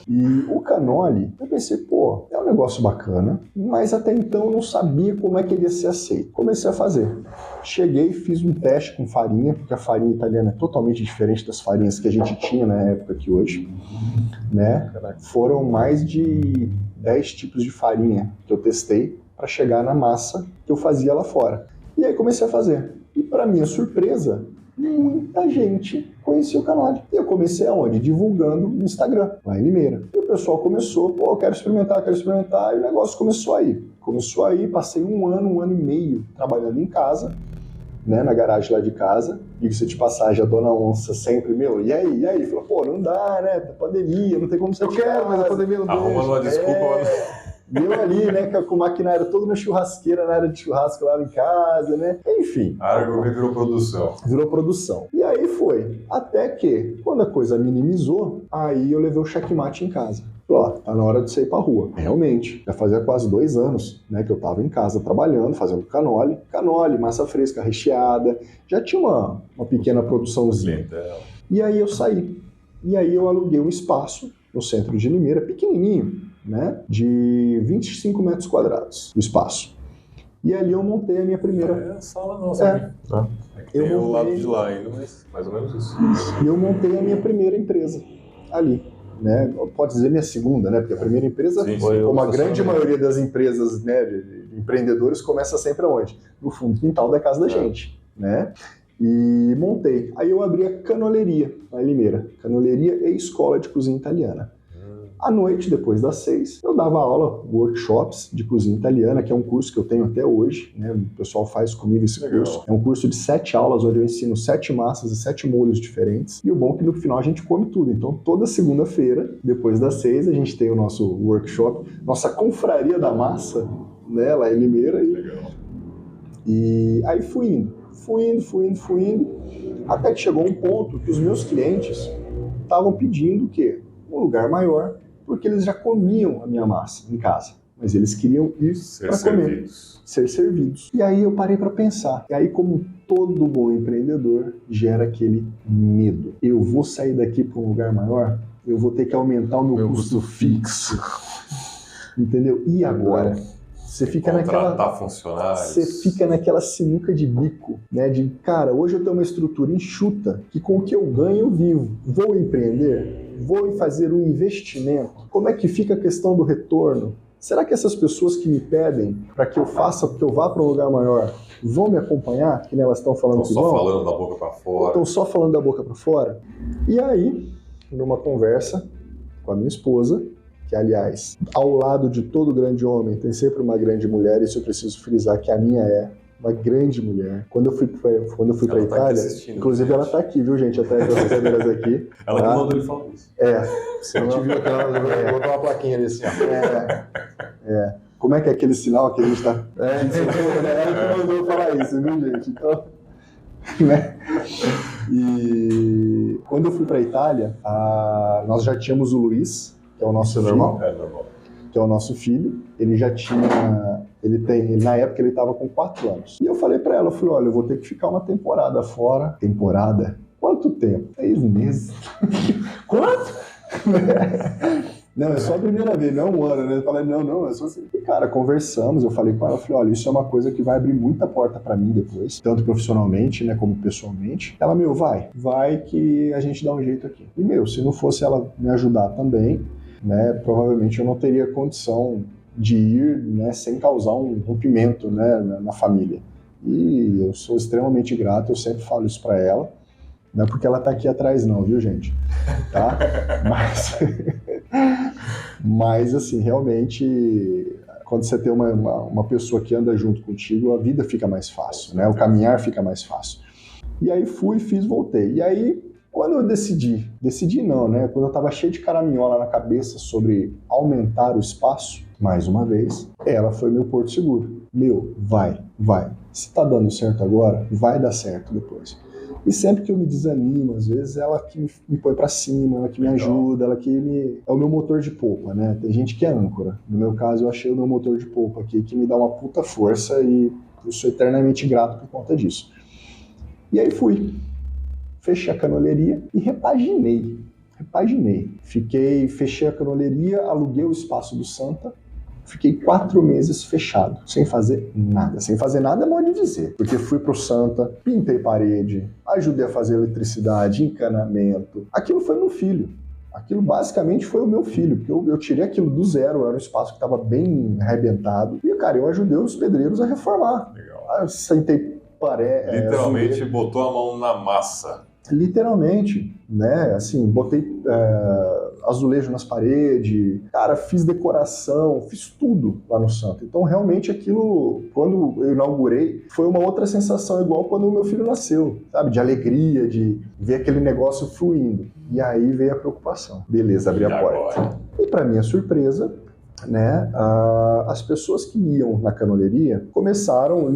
E o cannoli, eu pensei, pô, é um negócio bacana, mas até então eu não sabia como é que ele ia ser aceito. Comecei a fazer. Cheguei, fiz um teste com farinha, porque a farinha italiana é totalmente diferente das farinhas que a gente tinha na época que hoje, né? Foram mais de 10 tipos de farinha que eu testei para chegar na massa que eu fazia lá fora. E aí comecei a fazer. E para minha surpresa, muita gente conhecia o cannoli. E eu comecei aonde? Divulgando no Instagram, lá em Limeira. E o pessoal começou, pô, quero experimentar, e o negócio começou aí. Passei um ano e meio trabalhando em casa, né, na garagem lá de casa. Diga-se de passagem, a dona Onça sempre, e aí? Falou, pô, não dá, né, pandemia, não tem como sair de casa. Eu quero, mas a pandemia não deixa. Arruma uma desculpa. Eu ali, né, com o maquinário todo na churrasqueira, na área de churrasco lá em casa, né? Enfim. A área gourmet virou produção. Virou produção. E aí foi. Até que, quando a coisa minimizou, aí eu levei o checkmate em casa. Falei, ó, tá na hora de sair pra rua. Realmente. Já fazia quase 2 anos, né, que eu tava em casa trabalhando, fazendo cannoli, massa fresca, recheada. Já tinha uma pequena produçãozinha. E aí eu saí. E aí eu aluguei um espaço no centro de Limeira, pequenininho, né, de 25 metros quadrados, o espaço. E ali eu montei a minha primeira... É a sala nossa. Eu tem montei... o lado de lá ainda, mas mais ou menos isso. E eu montei a minha primeira empresa ali, né? Pode dizer minha segunda, né? Porque a primeira empresa, como a grande maioria das empresas, né, de empreendedores, começa sempre aonde? No fundo do quintal da casa da gente, né? E montei. Aí eu abri a canoleria lá em Limeira. Canoleria e escola de cozinha italiana. À noite, depois das 6, eu dava aula, workshops de cozinha italiana, que é um curso que eu tenho até hoje, né? O pessoal faz comigo esse curso. É um curso de 7 aulas, onde eu ensino 7 massas e 7 molhos diferentes. E o bom é que no final a gente come tudo. Então, toda segunda-feira, depois das 6, a gente tem o nosso workshop, nossa confraria da massa, né? Lá em Limeira. E aí fui indo, até que chegou um ponto que os meus clientes estavam pedindo o quê? Um lugar maior, porque eles já comiam a minha massa em casa, mas eles queriam ir para comer, ser servidos. E aí eu parei para pensar. E aí, como todo bom empreendedor, gera aquele medo. Eu vou sair daqui para um lugar maior? Eu vou ter que aumentar o meu custo fixo. Entendeu? E agora? Você fica naquela sinuca de bico, né? De, cara, hoje eu tenho uma estrutura enxuta que com o que eu ganho eu vivo. Vou empreender? Vou fazer um investimento? Como é que fica a questão do retorno? Será que essas pessoas que me pedem para que eu faça, que eu vá para um lugar maior, vão me acompanhar? Que elas estão falando que vão? Estão só falando da boca para fora. Estão só falando da boca para fora? E aí, numa conversa com a minha esposa, que, aliás, ao lado de todo grande homem, tem sempre uma grande mulher, isso eu preciso frisar que a minha é uma grande mulher. Quando eu fui para a Itália, inclusive ela está aqui, viu, gente, atrás das cadeiras aqui. Ela que mandou ele falar isso. Você não viu que ela botou uma plaquinha ali assim, ó. Como é que é aquele sinal que a gente está... Ela que mandou falar isso, viu, gente? Então, né? E quando eu fui para a Itália, nós já tínhamos o Luiz, que é o nosso filho, normal? Que é o nosso filho. Ele já tinha... na época ele estava com 4 anos. E eu falei para ela, olha, eu vou ter que ficar uma temporada fora. Temporada? Quanto tempo? 6 meses. Quanto? Não, é só a primeira vez, não é um ano, né? Eu falei, não, é só assim. E, cara, conversamos, eu falei com ela, olha, isso é uma coisa que vai abrir muita porta pra mim depois, tanto profissionalmente, né, como pessoalmente. Ela, vai que a gente dá um jeito aqui. E, se não fosse ela me ajudar também, né, provavelmente eu não teria condição de ir, né, sem causar um rompimento, né, na família. E eu sou extremamente grato, eu sempre falo isso pra ela. Não é porque ela tá aqui atrás não, viu, gente? Tá? Mas assim, realmente, quando você tem uma pessoa que anda junto contigo, a vida fica mais fácil, né? O caminhar fica mais fácil. E aí voltei. E aí, quando eu decidi não, né? Quando eu tava cheio de caraminhola na cabeça sobre aumentar o espaço, mais uma vez, ela foi meu porto seguro. Vai. Se tá dando certo agora, vai dar certo depois. E sempre que eu me desanimo, às vezes, ela que me põe pra cima, ela que me ajuda, ela que é o meu motor de polpa, né? Tem gente que é âncora. No meu caso, eu achei o meu motor de polpa aqui, que me dá uma puta força e eu sou eternamente grato por conta disso. E aí fechei a canoleiria e repaginei. Fechei a canoleiria, aluguei o espaço do Santa, fiquei 4 meses fechado, sem fazer nada. Sem fazer nada é modo de dizer, porque fui pro Santa, pintei parede, ajudei a fazer eletricidade, encanamento. Aquilo foi meu filho. Aquilo basicamente foi o meu filho, porque eu tirei aquilo do zero, era um espaço que estava bem arrebentado. E, cara, eu ajudei os pedreiros a reformar. Legal. Eu sentei parede. Literalmente botou a mão na massa. Literalmente, né? Assim, botei azulejo nas paredes, cara, fiz decoração, fiz tudo lá no Santa. Então, realmente, aquilo, quando eu inaugurei, foi uma outra sensação, igual quando o meu filho nasceu, sabe? De alegria, de ver aquele negócio fluindo. E aí veio a preocupação. Beleza, abri a porta. E, para minha surpresa, né, as pessoas que iam na canoleiria começaram,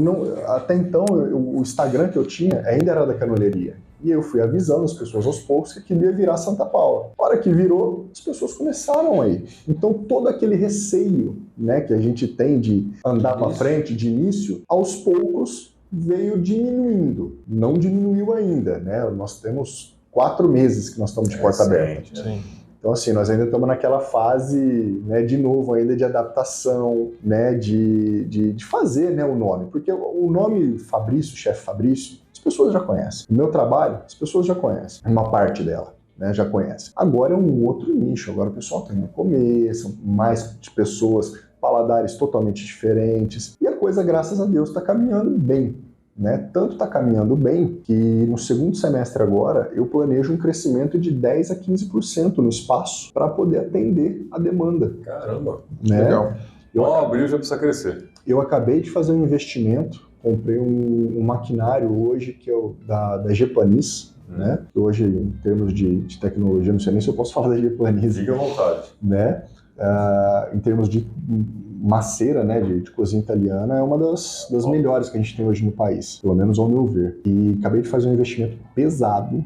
até então, o Instagram que eu tinha ainda era da canoleiria. E eu fui avisando as pessoas aos poucos que queria virar Santa Paula. A hora que virou, as pessoas começaram a ir. Então todo aquele receio, né, que a gente tem de andar para frente de início, aos poucos veio diminuindo. Não diminuiu ainda, né? Nós temos 4 meses que nós estamos de porta aberta. Sim. Então, assim, nós ainda estamos naquela fase, né, de novo, ainda de adaptação, né, de fazer, né, o nome. Porque o nome Fabrício, chefe Fabrício, as pessoas já conhecem. O meu trabalho, as pessoas já conhecem. Uma parte dela, né, já conhece. Agora é um outro nicho. Agora o pessoal tem que comer, são mais de pessoas, paladares totalmente diferentes. E a coisa, graças a Deus, está caminhando bem. Né? Tanto está caminhando bem que no segundo semestre agora eu planejo um crescimento de 10% a 15% no espaço para poder atender a demanda. Caramba, né? Legal. Abril já precisa crescer. Eu acabei de fazer um investimento, comprei um maquinário hoje que é da Gepanis, né? Hoje, em termos de tecnologia, não sei nem se eu posso falar da Gepanis. Fique à vontade. Né? Em termos de maceira, né, de cozinha italiana, é uma das melhores que a gente tem hoje no país, pelo menos ao meu ver. E acabei de fazer um investimento pesado.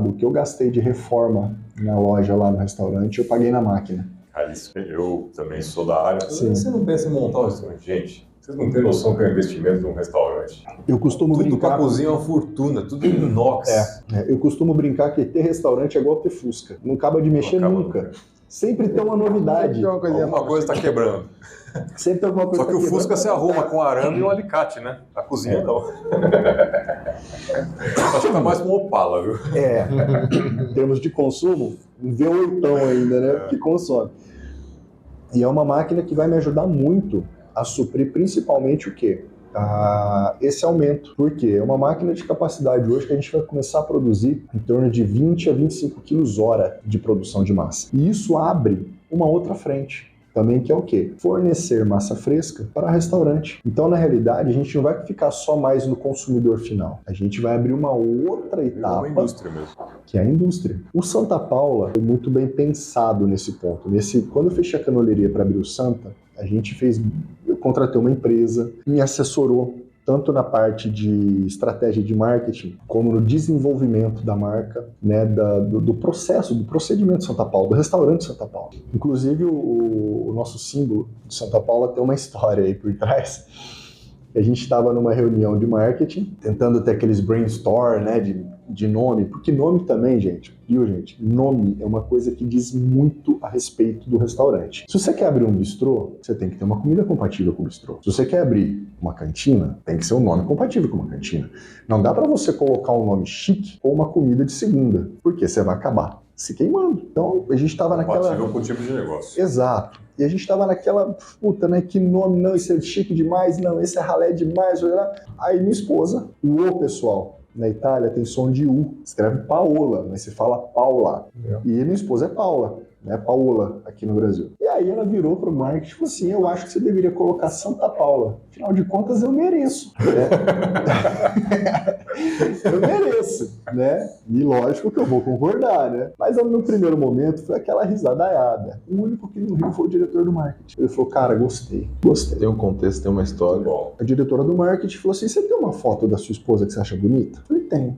O que eu gastei de reforma na loja lá no restaurante, eu paguei na máquina. Cara, isso, eu também sou da área. Sim. Você não pensa em montar um restaurante? Gente, vocês não têm noção que é o investimento de um restaurante. Eu costumo Tudo brincar... pra cozinha é uma fortuna, tudo em inox. Eu costumo brincar que ter restaurante é igual ter Fusca. Não acaba de mexer nunca. Sempre tem uma novidade. Alguma coisa está quebrando. Sempre tem alguma coisa. Só que o Fusca se arruma com arame e um alicate, né? A cozinha não. Acho que tá mais com Opala, viu? Em termos de consumo, um V8 ainda, né? Que consome. E é uma máquina que vai me ajudar muito a suprir principalmente o quê? Esse aumento. Por quê? É uma máquina de capacidade hoje que a gente vai começar a produzir em torno de 20 a 25 quilos hora de produção de massa. E isso abre uma outra frente também, que é o quê? Fornecer massa fresca para restaurante. Então, na realidade, a gente não vai ficar só mais no consumidor final. A gente vai abrir uma outra etapa, uma indústria mesmo, que é a indústria. O Santa Paula foi muito bem pensado nesse ponto. Quando eu fechei a canoleria para abrir o Santa, eu contratei uma empresa, me assessorou tanto na parte de estratégia de marketing, como no desenvolvimento da marca, né, do processo, do procedimento de Santa Paula, do restaurante Santa Paula. Inclusive, o nosso símbolo de Santa Paula tem uma história aí por trás. A gente estava numa reunião de marketing, tentando ter aqueles brainstorm, né, de nome, porque nome também, viu, gente? Nome é uma coisa que diz muito a respeito do restaurante. Se você quer abrir um bistrô, você tem que ter uma comida compatível com o bistrô. Se você quer abrir uma cantina, tem que ser um nome compatível com uma cantina. Não dá para você colocar um nome chique com uma comida de segunda, porque você vai acabar se queimando. Então, a gente estava naquela... Compatível com o tipo de negócio. Exato. E a gente estava naquela, né, que nome, não, esse é chique demais, não, esse é ralé demais. Aí minha esposa, o pessoal, na Itália tem som de U, escreve Paola, mas se fala Paula. E minha esposa é Paula, né, Paola, aqui no Brasil. E aí ela virou pro marketing e falou assim, eu acho que você deveria colocar Santa Paula. Afinal de contas, eu mereço. Né? Eu mereço, né? E lógico que eu vou concordar, né? Mas no primeiro momento foi aquela risadaiada. O único que não riu foi o diretor do marketing. Ele falou, cara, gostei. Tem um contexto, tem uma história. Bom. A diretora do marketing falou assim, você tem uma foto da sua esposa que você acha bonita? Eu falei, tenho.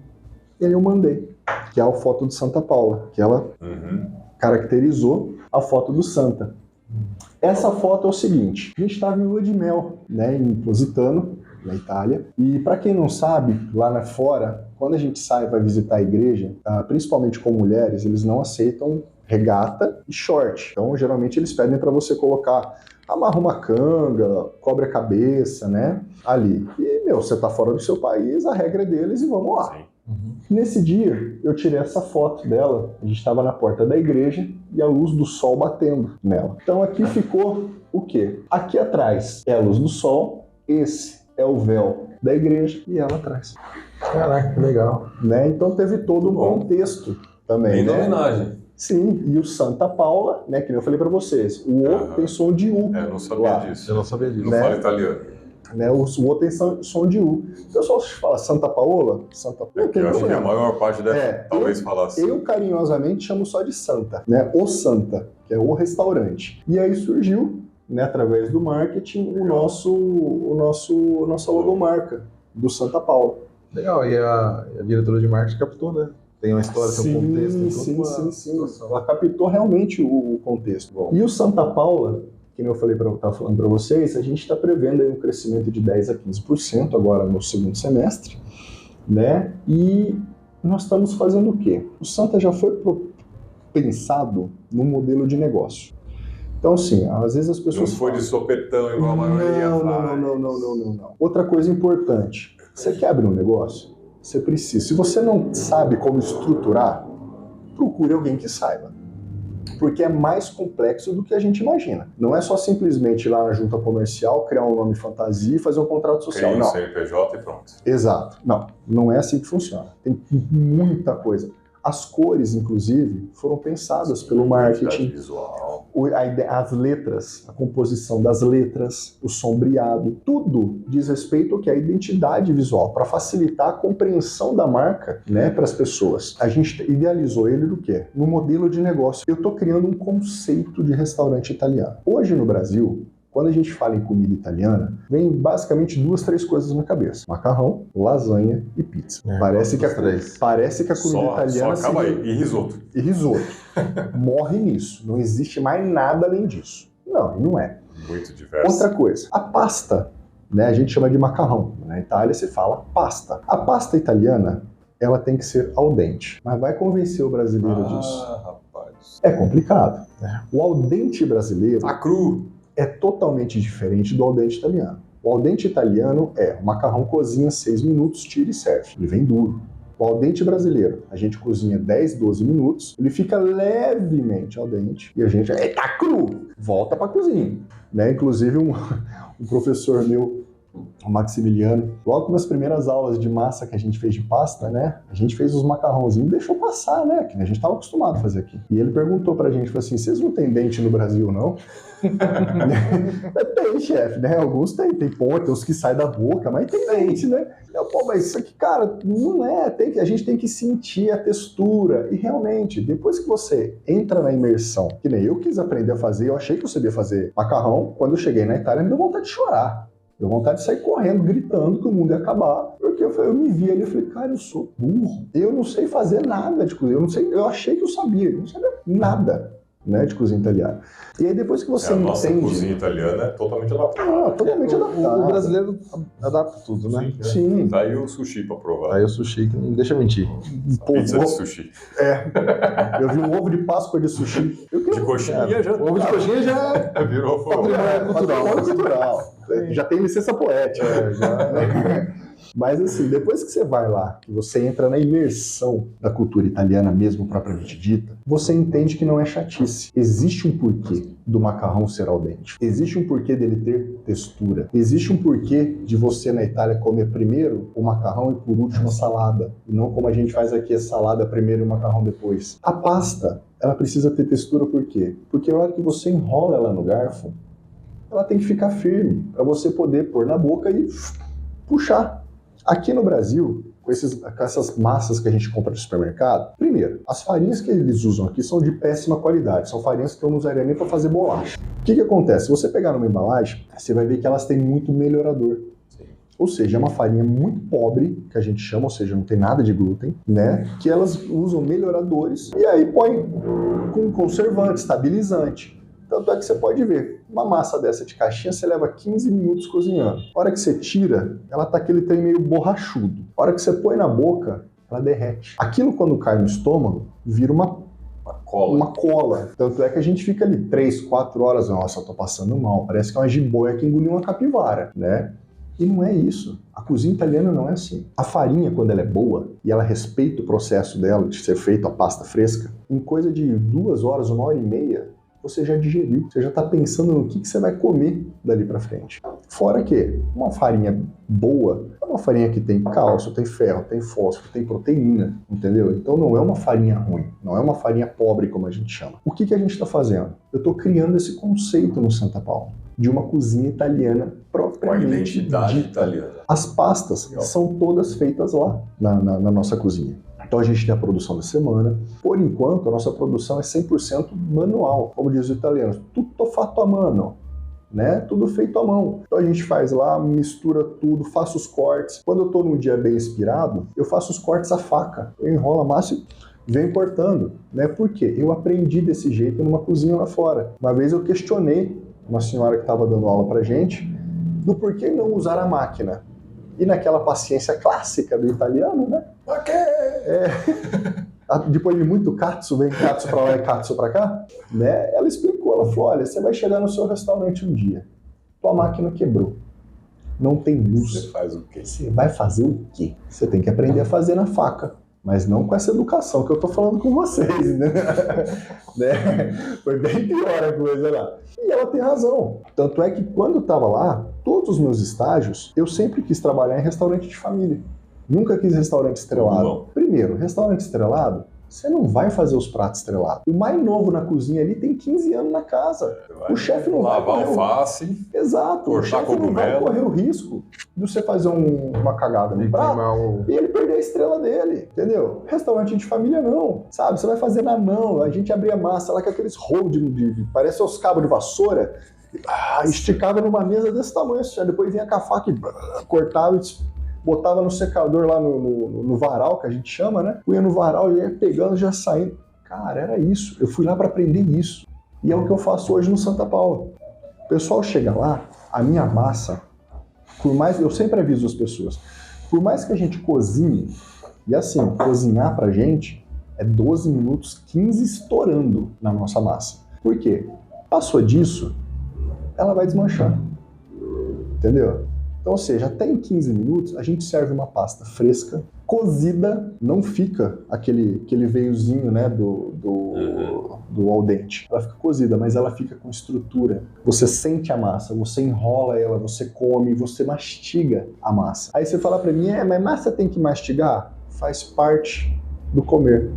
E aí eu mandei, que é a foto do Santa Paula, que ela caracterizou a foto do Santa. Essa foto é o seguinte, a gente estava em lua de mel, né, em Positano, na Itália, e para quem não sabe, lá fora, quando a gente sai e vai visitar a igreja, principalmente com mulheres, eles não aceitam regata e short. Então, geralmente, eles pedem para você amarra uma canga, cobre a cabeça, né, ali. E, você tá fora do seu país, a regra é deles e vamos lá. Sim. Nesse dia, eu tirei essa foto dela, a gente estava na porta da igreja e a luz do sol batendo nela. Então aqui ficou o quê? Aqui atrás é a luz do sol, esse é o véu da igreja e ela atrás. Caraca, que legal. Né? Então teve todo um contexto também, Bem né? homenagem. Sim, e o Santa Paula, né, que eu falei para vocês, o O tem som de U. Eu não sabia disso. Eu não sabia disso. Não Né? falo italiano. Né, o O tem som de U. O pessoal fala Santa Paola? Santa Paola. Não tem Eu acho que a problema. maior parte deve talvez falar assim. Eu carinhosamente chamo só de Santa, né? O Santa, que é o restaurante. E aí surgiu, né, através do marketing, nossa logomarca do Santa Paula. Legal, e a diretora de marketing captou, né? Tem uma história, tem um contexto. Sim. Ela captou realmente o contexto. Bom. E o Santa Paula, que eu estava falando para vocês, a gente está prevendo aí um crescimento de 10 a 15% agora no segundo semestre, né? E nós estamos fazendo o quê? O Santa já foi pensado no modelo de negócio. Então, assim, às vezes as pessoas... Não foi de sopetão igual a maioria faz. Não. Outra coisa importante, você quer abrir um negócio? Você precisa. Se você não sabe como estruturar, procure alguém que saiba. Porque é mais complexo do que a gente imagina. Não é só simplesmente ir lá na junta comercial, criar um nome fantasia e fazer um contrato social. Cria um não. CNPJ e pronto. Exato. Não é assim que funciona. Tem muita coisa. As cores, inclusive, foram pensadas pelo marketing. Visual. As letras, a composição das letras, o sombreado, tudo diz respeito ao que é a identidade visual, para facilitar a compreensão da marca, né, para as pessoas. A gente idealizou ele do quê? No modelo de negócio. Eu estou criando um conceito de restaurante italiano. Hoje no Brasil, Quando a gente fala em comida italiana, vem basicamente 2, 3 coisas na cabeça. Macarrão, lasanha e pizza. Parece que a comida italiana... Só acaba aí. E risoto. E risoto. Morre nisso. Não existe mais nada além disso. Não é. Muito diverso. Outra coisa, a pasta, né, a gente chama de macarrão. Na Itália se fala pasta. A pasta italiana, ela tem que ser al dente. Mas vai convencer o brasileiro disso. Rapaz. É complicado. O al dente brasileiro... Tá cru. É totalmente diferente do al dente italiano. O al dente italiano o macarrão cozinha 6 minutos, tira e serve. Ele vem duro. O al dente brasileiro, a gente cozinha 10, 12 minutos, ele fica levemente al dente e a gente, tá cru, volta pra cozinha. Né? Inclusive um professor meu, o Maximiliano, logo nas primeiras aulas de massa que a gente fez de pasta, né? A gente fez os macarrãozinhos e deixou passar, né? Que a gente estava acostumado a fazer aqui. E ele perguntou pra gente, falou assim, vocês não têm dente no Brasil, não? Tem, chefe, né? Alguns tem ponta, tem os que saem da boca, mas tem dente, né? Pô, mas isso aqui, cara, não é. A gente tem que sentir a textura. E realmente, depois que você entra na imersão, que nem eu quis aprender a fazer, eu achei que eu sabia fazer macarrão, quando eu cheguei na Itália, me deu vontade de chorar. Deu vontade de sair correndo, gritando que o mundo ia acabar. Porque eu me vi ali e falei, cara, eu sou burro. Eu não sei fazer nada de cozinha. Eu achei que eu sabia. Eu não sabia nada, né, de cozinha italiana. E aí depois que você a entende... nossa cozinha italiana é totalmente adaptada. Totalmente adaptada. O brasileiro adapta tudo, né? Sim. Tá aí o sushi pra provar. Aí o sushi, que não deixa mentir. Pizza de sushi. Eu vi um ovo de Páscoa de sushi. De coxinha já... Ovo de coxinha já virou Patrimônio cultural. Já tem licença poética. Mas assim, depois que você vai lá, que você entra na imersão da cultura italiana mesmo, propriamente dita, você entende que não é chatice. Existe um porquê do macarrão ser al dente. Existe um porquê dele ter textura. Existe um porquê de você na Itália comer primeiro o macarrão e por último a salada. E não como a gente faz aqui, a salada primeiro e o macarrão depois. A pasta, ela precisa ter textura por quê? Porque na hora que você enrola ela no garfo, ela tem que ficar firme para você poder pôr na boca e puxar. Aqui no Brasil, com essas massas que a gente compra no supermercado, primeiro, as farinhas que eles usam aqui são de péssima qualidade, são farinhas que eu não usaria nem para fazer bolacha. O que acontece? Se você pegar numa embalagem, você vai ver que elas têm muito melhorador. Ou seja, é uma farinha muito pobre, que a gente chama, ou seja, não tem nada de glúten, né? Que elas usam melhoradores e aí põe com conservante, estabilizante. Tanto é que você pode ver, uma massa dessa de caixinha você leva 15 minutos cozinhando. A hora que você tira, ela tá aquele trem meio borrachudo. A hora que você põe na boca, ela derrete. Aquilo quando cai no estômago, vira uma cola. Tanto é que a gente fica ali 3, 4 horas, nossa, eu tô passando mal. Parece que é uma jiboia que engoliu uma capivara, né? E não é isso. A cozinha italiana não é assim. A farinha, quando ela é boa, e ela respeita o processo dela de ser feito a pasta fresca, em coisa de 2 horas, 1 hora e meia, você já digeriu, você já está pensando no que você vai comer dali para frente. Fora que uma farinha boa é uma farinha que tem cálcio, tem ferro, tem fósforo, tem proteína, entendeu? Então não é uma farinha ruim, não é uma farinha pobre como a gente chama. O que a gente está fazendo? Eu estou criando esse conceito no Santa Paula, de uma cozinha italiana propriamente com a identidade dita. italiana. As pastas são todas feitas lá na nossa cozinha. Então a gente tem a produção da semana. Por enquanto, a nossa produção é 100% manual, como diz o italiano, tutto fatto a mano, né? Tudo feito à mão. Então a gente faz lá, mistura tudo, faço os cortes. Quando eu estou num dia bem inspirado, eu faço os cortes à faca. Eu enrolo a massa e venho cortando, né? Por quê? Eu aprendi desse jeito numa cozinha lá fora. Uma vez eu questionei uma senhora que estava dando aula pra gente do porquê não usar a máquina. E naquela paciência clássica do italiano, né? Ok! Depois de muito katsu, vem katsu pra lá e katsu pra cá, né? Ela explicou, ela falou, olha, você vai chegar no seu restaurante um dia, tua máquina quebrou, não tem luz. Você faz o quê? Você vai fazer o quê? Você tem que aprender a fazer na faca. Mas não com essa educação que eu tô falando com vocês, né? Foi bem pior a coisa lá. E ela tem razão. Tanto é que quando eu tava lá, todos os meus estágios, eu sempre quis trabalhar em restaurante de família. Nunca quis restaurante estrelado. Não. Primeiro, restaurante estrelado, você não vai fazer os pratos estrelados. O mais novo na cozinha ali tem 15 anos na casa. O chefe não vai lavar alface. Exato. O chefe não vai correr o risco de você fazer uma cagada no prato e ele perder a estrela dele, entendeu? Restaurante de família não, sabe? Você vai fazer na mão. A gente abria massa lá com aqueles rolos parece os cabos de vassoura. esticava numa mesa desse tamanho, assim, depois vinha com a faca e cortava e botava no secador lá no varal, que a gente chama, né? Punha no varal e ia pegando, já saindo. Cara, era isso. Eu fui lá para aprender isso. E é o que eu faço hoje no Santa Paula. O pessoal chega lá, a minha massa, por mais, eu sempre aviso as pessoas, por mais que a gente cozinhe, e assim, cozinhar pra gente é 12 minutos, 15 estourando na nossa massa. Por quê? Passou disso, ela vai desmanchar. Entendeu? Então, ou seja, até em 15 minutos a gente serve uma pasta fresca, cozida, não fica aquele veiozinho, né, do al dente. Ela fica cozida, mas ela fica com estrutura. Você sente a massa, você enrola ela, você come, você mastiga a massa. Aí você fala pra mim, mas massa tem que mastigar? Faz parte do comer.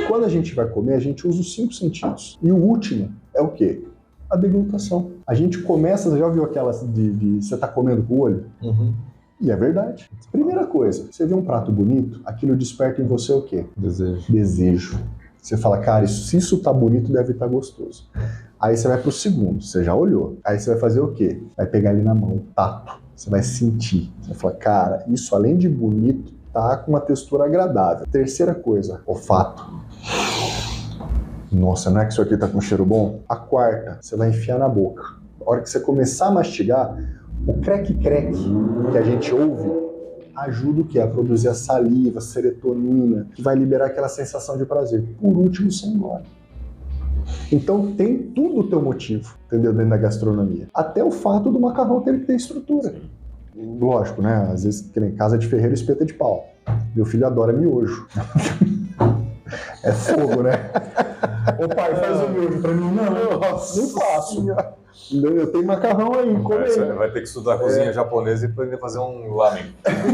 Quando a gente vai comer, a gente usa os 5 sentidos. E o último é o quê? A deglutação. A gente começa, você já ouviu aquelas de você tá comendo com o olho? Uhum. E é verdade. Primeira coisa, você vê um prato bonito, aquilo desperta em você o quê? Desejo. Desejo. Você fala, cara, se isso tá bonito, deve estar gostoso. Aí você vai pro segundo, você já olhou. Aí você vai fazer o quê? Vai pegar ali na mão, tato. Você vai sentir. Você vai falar, cara, isso além de bonito, tá com uma textura agradável. Terceira coisa, olfato. Nossa, não é que isso aqui tá com cheiro bom? A quarta, você vai enfiar na boca. A hora que você começar a mastigar, o crec-crec que a gente ouve ajuda o quê? A produzir a saliva, a serotonina, que vai liberar aquela sensação de prazer. Por último, você engole. Então tem tudo o teu motivo, entendeu? Dentro da gastronomia. Até o fato do macarrão ter que ter estrutura. Lógico, né? Às vezes, que nem casa de ferreiro, espeta de pau. Meu filho adora miojo. É fogo, né? Ô pai, faz o miojo pra mim. Não, não faço. Eu tenho macarrão aí, come aí. Você vai ter que estudar a cozinha japonesa e aprender a fazer um ramen.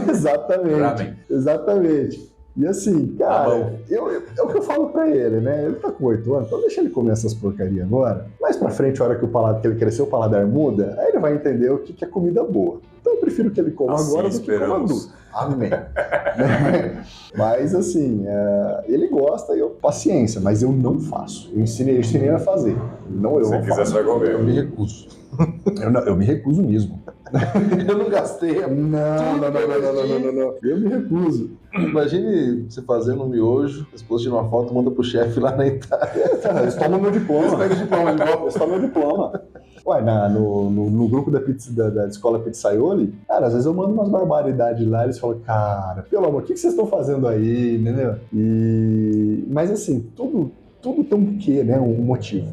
Exatamente. Ramen. Exatamente. E assim, cara, é o que eu falo pra ele, né? Ele tá com 8 anos, então deixa ele comer essas porcarias agora. Mais pra frente, a hora que ele crescer, o paladar muda, aí ele vai entender o que é comida boa. Então eu prefiro que ele coma assim agora do que coma adulto. Amém. Mas assim, ele gosta e paciência, mas eu não faço. Eu ensinei a fazer. Não, eu Se não quiser, faço. você vai comer. Eu me recuso. Eu me recuso mesmo. Eu não gastei. Não. Eu me recuso. Imagine você fazendo um miojo, depois tira uma foto, manda pro chefe lá na Itália. Eles tomam meu diploma. Eles pegam o diploma de volta. Eles tomam meu diploma. Ué, no grupo da escola Pizzaioli, cara, às vezes eu mando umas barbaridades lá, eles falam, cara, pelo amor, o que vocês estão fazendo aí, entendeu? Mas assim, tudo tem um quê, né, um motivo.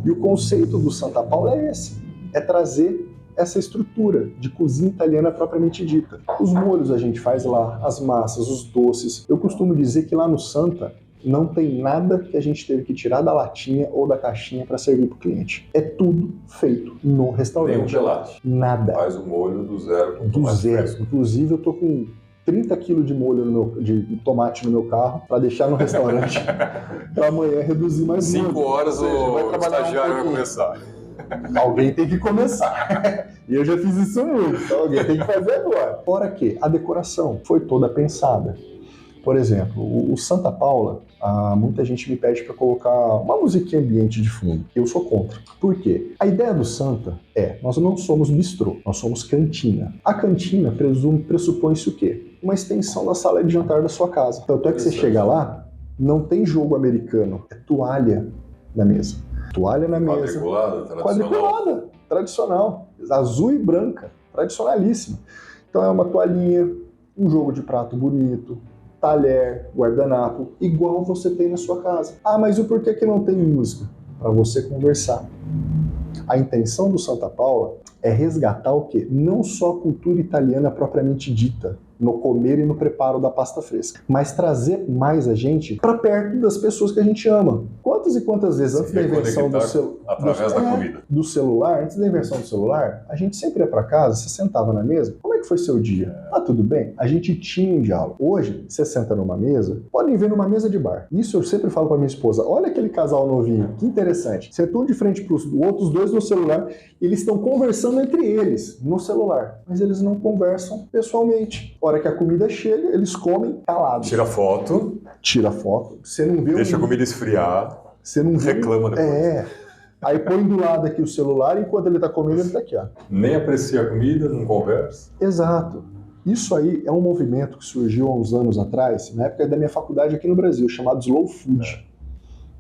E o conceito do Santa Paula é esse, é trazer essa estrutura de cozinha italiana propriamente dita. Os molhos a gente faz lá, as massas, os doces. Eu costumo dizer que lá no Santa não tem nada que a gente teve que tirar da latinha ou da caixinha para servir para o cliente. É tudo feito no restaurante. Tem um gelato. Nada. Faz o molho do zero. Com Do tomate zero. fresco. Inclusive, eu tô com 30 kg de molho de tomate no meu carro para deixar no restaurante para amanhã reduzir mais 5 horas o estagiário vai começar. Alguém tem que começar. E eu já fiz isso muito, então alguém tem que fazer agora. Fora que a decoração foi toda pensada. Por exemplo, o Santa Paula, muita gente me pede para colocar uma musiquinha ambiente de fundo. Eu sou contra. Por quê? A ideia do Santa nós não somos bistrô, nós somos cantina. A cantina pressupõe-se o quê? Uma extensão da sala de jantar da sua casa. Tanto é que você chega lá, não tem jogo americano, é toalha na mesa. Toalha na mesa. Quadriculada, tradicional. Azul e branca, tradicionalíssima. Então é uma toalhinha, um jogo de prato bonito, talher, guardanapo, igual você tem na sua casa. Ah, mas o porquê que não tem música? Para você conversar. A intenção do Santa Paula é resgatar o quê? Não só a cultura italiana propriamente dita, no comer e no preparo da pasta fresca, mas trazer mais a gente para perto das pessoas que a gente ama. Quantas e quantas vezes antes da invenção do celular, antes da invenção do celular, a gente sempre ia para casa, você sentava na mesa, como é que foi seu dia? Ah, tudo bem? A gente tinha um diálogo. Hoje, você senta numa mesa, podem ver numa mesa de bar. Isso eu sempre falo para minha esposa, olha aquele casal novinho, que interessante. Sentou de frente para os outros dois no celular, eles estão conversando entre eles no celular, mas eles não conversam pessoalmente. A hora que a comida chega, eles comem calados. Tira foto. Você não vê deixa a comida esfriar. Você não vê, reclama depois. Aí põe do lado aqui o celular e enquanto ele tá comendo, ele tá aqui, ó. Nem aprecia a comida, não conversa. Exato. Isso aí é um movimento que surgiu há uns anos atrás, na época da minha faculdade aqui no Brasil, chamado Slow Food.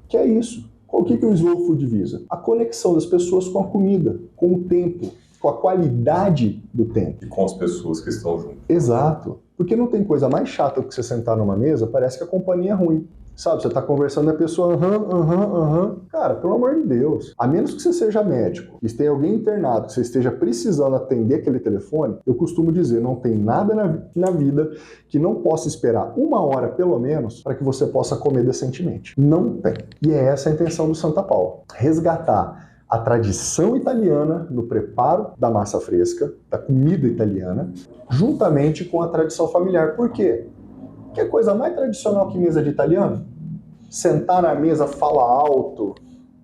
Que é isso. O que o Slow Food visa? A conexão das pessoas com a comida, com o tempo, com a qualidade do tempo. E com as pessoas que estão juntas. Exato. Porque não tem coisa mais chata do que você sentar numa mesa, parece que a companhia é ruim. Sabe, você tá conversando e a pessoa, Cara, pelo amor de Deus. A menos que você seja médico e tenha alguém internado, que você esteja precisando atender aquele telefone, eu costumo dizer, não tem nada na vida que não possa esperar 1 hora, pelo menos, para que você possa comer decentemente. Não tem. E é essa a intenção do Santa Paula. Resgatar a tradição italiana no preparo da massa fresca, da comida italiana, juntamente com a tradição familiar. Por quê? Que coisa mais tradicional que mesa de italiano? Sentar na mesa, fala alto,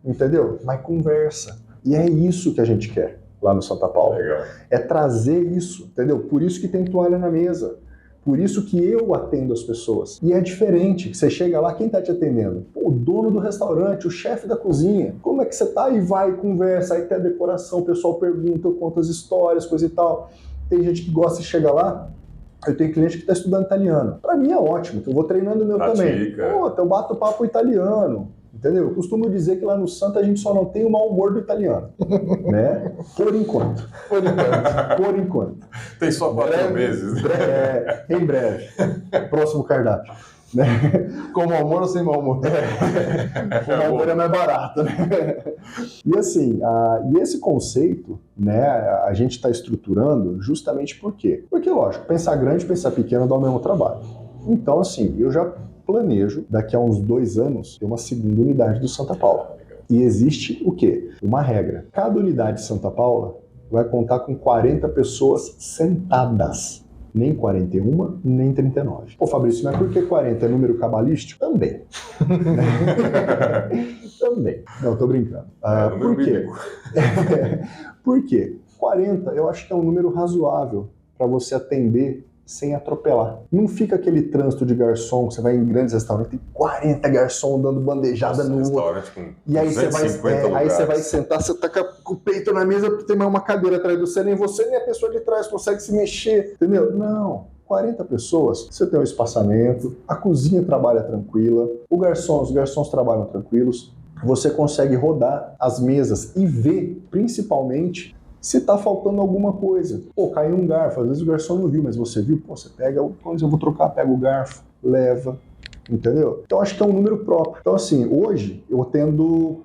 entendeu? Mas conversa. E é isso que a gente quer lá no Santa Paula. Legal. É trazer isso, entendeu? Por isso que tem toalha na mesa. Por isso que eu atendo as pessoas. E é diferente. Você chega lá, quem tá te atendendo? Pô, o dono do restaurante, o chefe da cozinha. Como é que você tá? E vai, conversa, aí tem a decoração, o pessoal pergunta, eu conto as histórias, coisa e tal. Tem gente que gosta de chegar lá. Eu tenho cliente que está estudando italiano. Para mim é ótimo, que eu vou treinando o meu também. Pô, eu bato papo italiano, entendeu? Eu costumo dizer que lá no Santa a gente só não tem o mau humor do italiano, né? Por enquanto. Por enquanto. Tem só 4 meses. Em breve. Próximo cardápio. Né? Com mau humor ou sem mau humor? O mau humor é mais barato, né? E assim, e esse conceito, né, a gente está estruturando justamente por quê? Porque, lógico, pensar grande e pensar pequeno dá o mesmo trabalho. Então, assim, eu já planejo, daqui a uns 2 anos, ter uma segunda unidade do Santa Paula. E existe o quê? Uma regra. Cada unidade de Santa Paula vai contar com 40 pessoas sentadas. Nem 41, nem 39. Pô, Fabrício, mas por que 40 é número cabalístico? Também. Também. Não, tô brincando. Por quê? Por quê? 40 eu acho que é um número razoável para você atender sem atropelar. Não fica aquele trânsito de garçom, você vai em grandes restaurantes, tem 40 garçom dando bandejada no restaurante com e aí você vai sentar, você tá com o peito na mesa, tem mais uma cadeira atrás do você, nem você nem a pessoa de trás consegue se mexer, entendeu? Não. 40 pessoas, você tem um espaçamento, a cozinha trabalha tranquila, os garçons trabalham tranquilos, você consegue rodar as mesas e ver, principalmente, se tá faltando alguma coisa. Pô, caiu um garfo, às vezes o garçom não viu, mas você viu, pô, você pega, quando eu vou trocar, pega o garfo, leva, entendeu? Então acho que é um número próprio. Então assim, hoje eu atendo,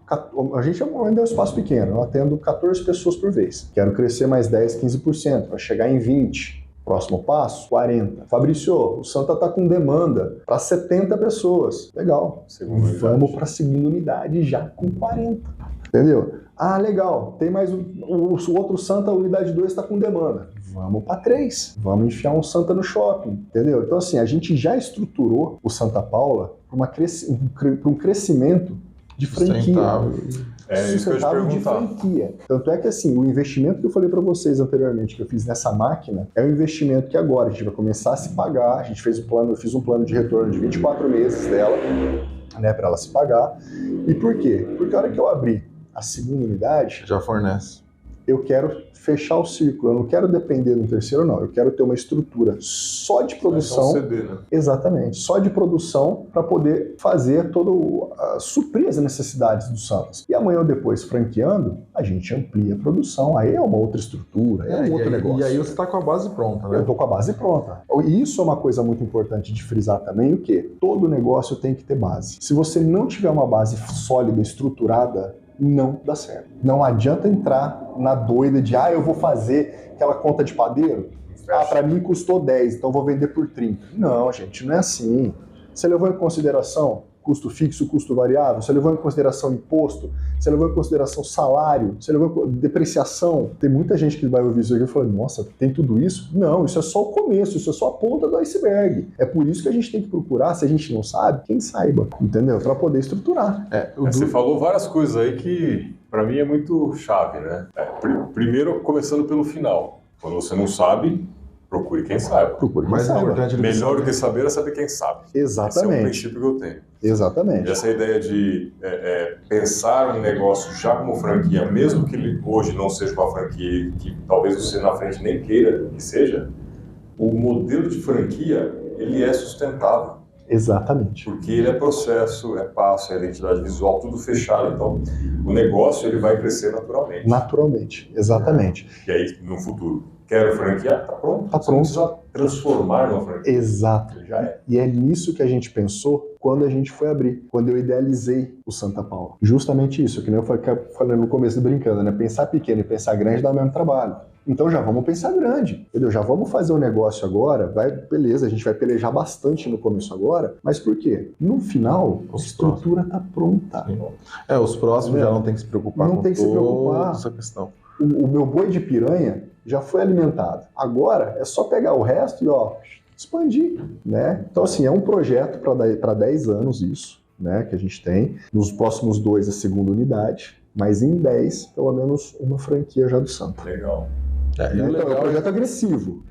a gente ainda é um espaço pequeno, eu atendo 14 pessoas por vez. Quero crescer mais 10, 15%, vai chegar em 20%. Próximo passo, 40. Fabrício, o Santa tá com demanda para 70 pessoas. Legal. Vamos para a segunda unidade já com 40. Entendeu? Ah, legal. Tem mais o outro Santa, a unidade 2 está com demanda. Vamos para 3. Vamos enfiar um Santa no shopping. Entendeu? Então, assim, a gente já estruturou o Santa Paula para um crescimento de franquia. Sustentável de franquia. Tanto é que assim, o investimento que eu falei para vocês anteriormente, que eu fiz nessa máquina, é um investimento que agora a gente vai começar a se pagar. A gente fez eu fiz um plano de retorno de 24 meses dela, né, para ela se pagar. E por quê? Porque a hora que eu abrir a segunda unidade, já fornece. Eu quero fechar o círculo, eu não quero depender do terceiro, não. Eu quero ter uma estrutura só de produção. CD, né? Exatamente, só de produção para poder fazer suprir as necessidades do Santos. E amanhã ou depois, franqueando, a gente amplia a produção. Aí é uma outra estrutura, é um outro negócio. E aí você está com a base pronta, né? Eu estou com a base pronta. E isso é uma coisa muito importante de frisar também, o quê? Todo negócio tem que ter base. Se você não tiver uma base sólida, estruturada, não dá certo. Não adianta entrar na doida de eu vou fazer aquela conta de padeiro. Para mim custou 10, então vou vender por 30. Não, gente, não é assim. Você levou em consideração custo fixo, custo variável? Você levou em consideração imposto? Você levou em consideração salário? Você levou em depreciação? Tem muita gente que vai ouvir isso aqui e fala, nossa, tem tudo isso? Não, isso é só o começo, isso é só a ponta do iceberg. É por isso que a gente tem que procurar, se a gente não sabe, quem saiba, entendeu? Para poder estruturar. Você falou várias coisas aí que para mim é muito chave, né? Primeiro, começando pelo final. Quando você não sabe, Procure quem sabe. Procure quem Mais saiba. importante do que Melhor do que saber é saber quem sabe. Esse é um Exatamente. princípio que eu tenho. Exatamente. Essa ideia de pensar um negócio já como franquia, mesmo que ele hoje não seja uma franquia que talvez você na frente nem queira que seja, o modelo de franquia, ele é sustentável. Exatamente. Porque ele é processo, é passo, é identidade visual, tudo fechado. Então, o negócio ele vai crescer naturalmente. Naturalmente, exatamente. E aí, no futuro, quero franquear? Tá pronto. Tá Você não pronto. precisa transformar numa franquia. Exato. Já é. E é nisso que a gente pensou quando a gente foi abrir, quando eu idealizei o Santa Paula. Justamente isso, que nem eu falei no começo brincando, né? Pensar pequeno e pensar grande dá o mesmo trabalho. Então já vamos pensar grande, entendeu? Já vamos fazer um negócio agora, beleza, a gente vai pelejar bastante no começo agora, mas por quê? No final, a estrutura tá pronta. Os próximos já não tem que se preocupar Não com tem que se preocupar. essa questão. O meu boi de piranha já foi alimentado. Agora é só pegar o resto e expandir, né? Então assim, é um projeto para 10 anos isso, né, que a gente tem. Nos próximos 2 a segunda unidade, mas em 10, pelo menos uma franquia já do Santa. Legal. Então é um projeto agressivo,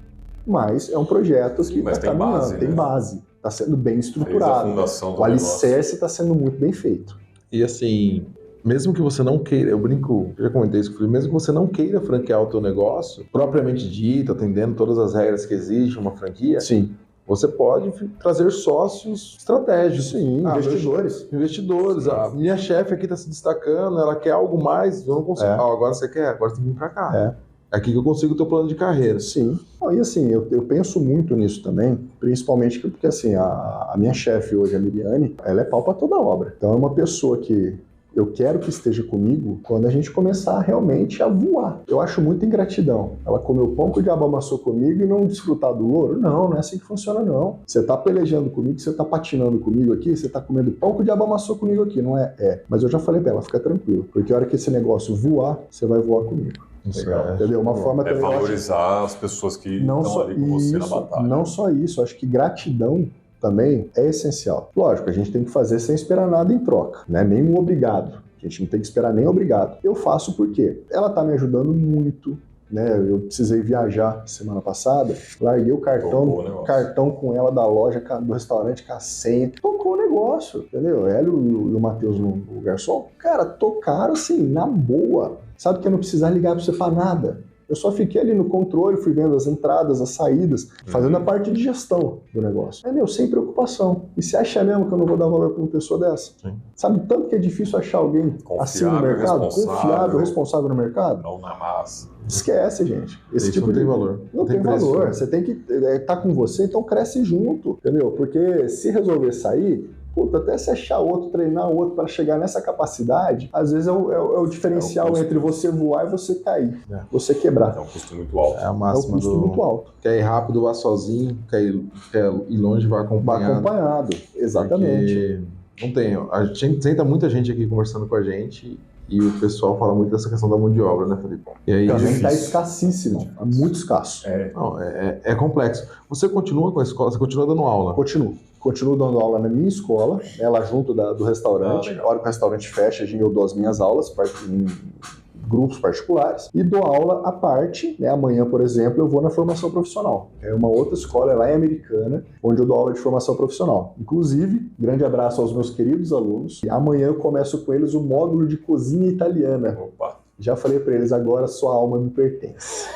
mas é um projeto que Mas está tem caminhando, base, tem né? base, está sendo bem Fez a estruturado. fundação do O alicerce está sendo muito bem feito. E assim, mesmo que você não queira, eu brinco, eu já comentei isso, mesmo que você não queira franquear o teu negócio, propriamente dito, atendendo todas as regras que exigem uma franquia, Sim. você pode trazer sócios estratégicos. Sim, investidores. Investidores. A minha chefe aqui está se destacando, ela quer algo mais, eu não consigo. Agora você quer, agora você tem que vir para cá. É aqui que eu consigo o teu plano de carreira. Sim. E assim, eu penso muito nisso também, principalmente porque assim, a minha chefe hoje, a Miriane, ela é pau para toda obra. Então é uma pessoa que eu quero que esteja comigo quando a gente começar realmente a voar. Eu acho muita ingratidão. Ela comeu pão que o diabo amassou comigo e não desfrutar do ouro? Não é assim que funciona não. Você tá pelejando comigo, você tá patinando comigo aqui, você tá comendo pão que o diabo amassou comigo aqui, não é? Mas eu já falei pra ela, fica tranquilo, porque a hora que esse negócio voar, você vai voar comigo. Legal. Entendeu? Uma forma também. Valorizar as pessoas que estão ali com você na batalha. Não só isso, acho que gratidão também é essencial. Lógico, a gente tem que fazer sem esperar nada em troca, né? Nenhum obrigado. A gente não tem que esperar nem obrigado. Eu faço porque ela tá me ajudando muito, né? Eu precisei viajar semana passada, larguei o cartão com ela da loja, do restaurante, com a senha. Tocou o negócio, entendeu? Ela e o Matheus, o garçom, cara, tocaram assim, na boa. Sabe que eu não precisar ligar pra você pra nada. Eu só fiquei ali no controle, fui vendo as entradas, as saídas, fazendo a parte de gestão do negócio. Sem preocupação. E você acha mesmo que eu não vou dar valor para uma pessoa dessa? Sim. Sabe tanto que é difícil achar alguém assim no mercado? Confiável, responsável no mercado? Não na massa. Esquece, gente. Esse Isso tipo não tem valor. Não tem valor. Você tem que estar com você, então cresce junto, entendeu? Porque se resolver sair, até se achar outro, treinar outro para chegar nessa capacidade, às vezes é o diferencial entre você voar e você cair, você quebrar. É um custo muito alto. É a máxima muito alto. Quer ir rápido, vá sozinho, quer ir longe, vá acompanhado. Vá acompanhado, exatamente. Porque não tem. A gente senta muita gente aqui conversando com a gente e o pessoal fala muito dessa questão da mão de obra, né, Felipe? E aí, também está escassíssimo, é muito escasso. É complexo. Você continua com a escola, você continua dando aula? Continuo dando aula na minha escola, ela junto do restaurante. A hora que o restaurante fecha, eu dou as minhas aulas em grupos particulares e dou aula à parte. Amanhã, por exemplo, eu vou na formação profissional. É uma outra escola lá em Americana, onde eu dou aula de formação profissional. Inclusive, grande abraço aos meus queridos alunos. E amanhã eu começo com eles o módulo de cozinha italiana. Opa! Já falei para eles, agora sua alma me pertence.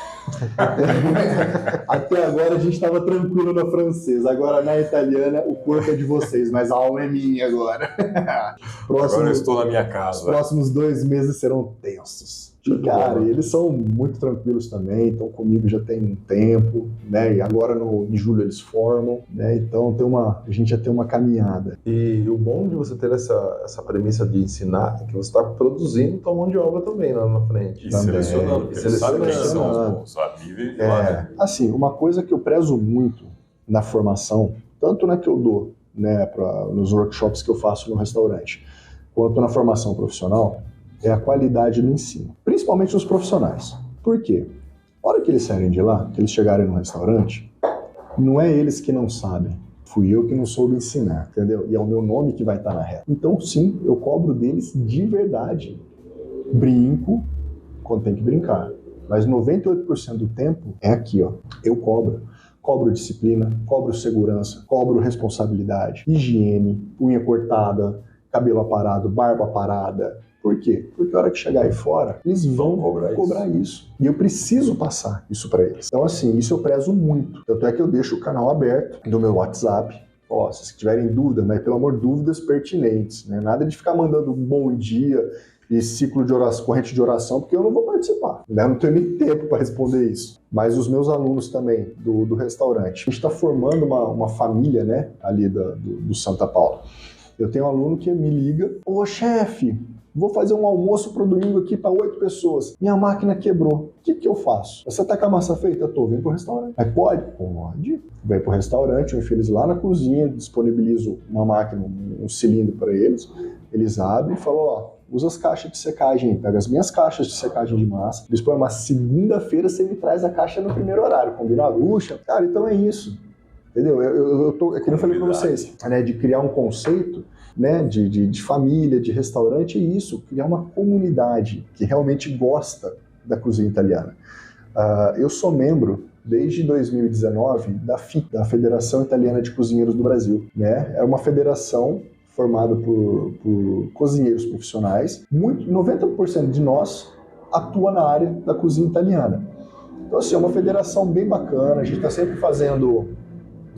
Até agora a gente estava tranquilo na francesa, agora na italiana o corpo é de vocês, mas a alma é minha agora. Agora eu estou na minha casa. Os próximos 2 meses serão tensos. Cara, e eles são muito tranquilos também, estão comigo já tem um tempo, né? E agora em julho eles formam, né? Então a gente já tem uma caminhada. E o bom de você ter essa premissa de ensinar é que você está produzindo tua mão de obra também lá na frente. E selecionando, porque você sabe quem são os bons, sabe? Assim, uma coisa que eu prezo muito na formação, tanto na que eu dou, né, nos workshops que eu faço no restaurante, quanto na formação profissional, é a qualidade do ensino, principalmente nos profissionais. Por quê? A hora que eles saírem de lá, que eles chegarem no restaurante, não é eles que não sabem, fui eu que não soube ensinar, entendeu? E é o meu nome que vai estar na reta. Então, sim, eu cobro deles de verdade. Brinco quando tem que brincar, mas 98% do tempo é aqui, ó, eu cobro. cobro disciplina, cobro segurança, cobro responsabilidade, higiene, unha cortada, cabelo aparado, barba parada. Por quê? Porque a hora que chegar aí fora, eles vão cobrar isso. E eu preciso passar isso para eles. Então, assim, isso eu prezo muito. Tanto é que eu deixo o canal aberto do meu WhatsApp. Ó, se tiverem dúvida, mas pelo amor, dúvidas pertinentes, né? Nada de ficar mandando um bom dia e ciclo de oração, corrente de oração, porque eu não vou participar. Né? Eu não tenho nem tempo para responder isso. Mas os meus alunos também, do restaurante. A gente está formando uma família, né, ali do Santa Paula. Eu tenho um aluno que me liga, ô chefe, vou fazer um almoço pro domingo aqui para 8 pessoas. Minha máquina quebrou. O que eu faço? Você tá com a massa feita? Tô, vem pro restaurante. Mas pode? Pode. Vem pro restaurante, eu enfio eles lá na cozinha, disponibilizo uma máquina, um cilindro para eles. Eles abrem e falam, ó, usa as caixas de secagem, pega as minhas caixas de secagem de massa. Eles põem uma segunda-feira, você me traz a caixa no primeiro horário, combinado? Puxa, cara, então é isso. Entendeu? Eu tô, é que eu falei para vocês, né, de criar um conceito, né, de família, de restaurante, e isso, criar uma comunidade que realmente gosta da cozinha italiana. Eu sou membro, desde 2019, da FIC, da Federação Italiana de Cozinheiros do Brasil. Né? É uma federação formada por cozinheiros profissionais. 90% de nós atua na área da cozinha italiana. Então, assim, é uma federação bem bacana, a gente está sempre fazendo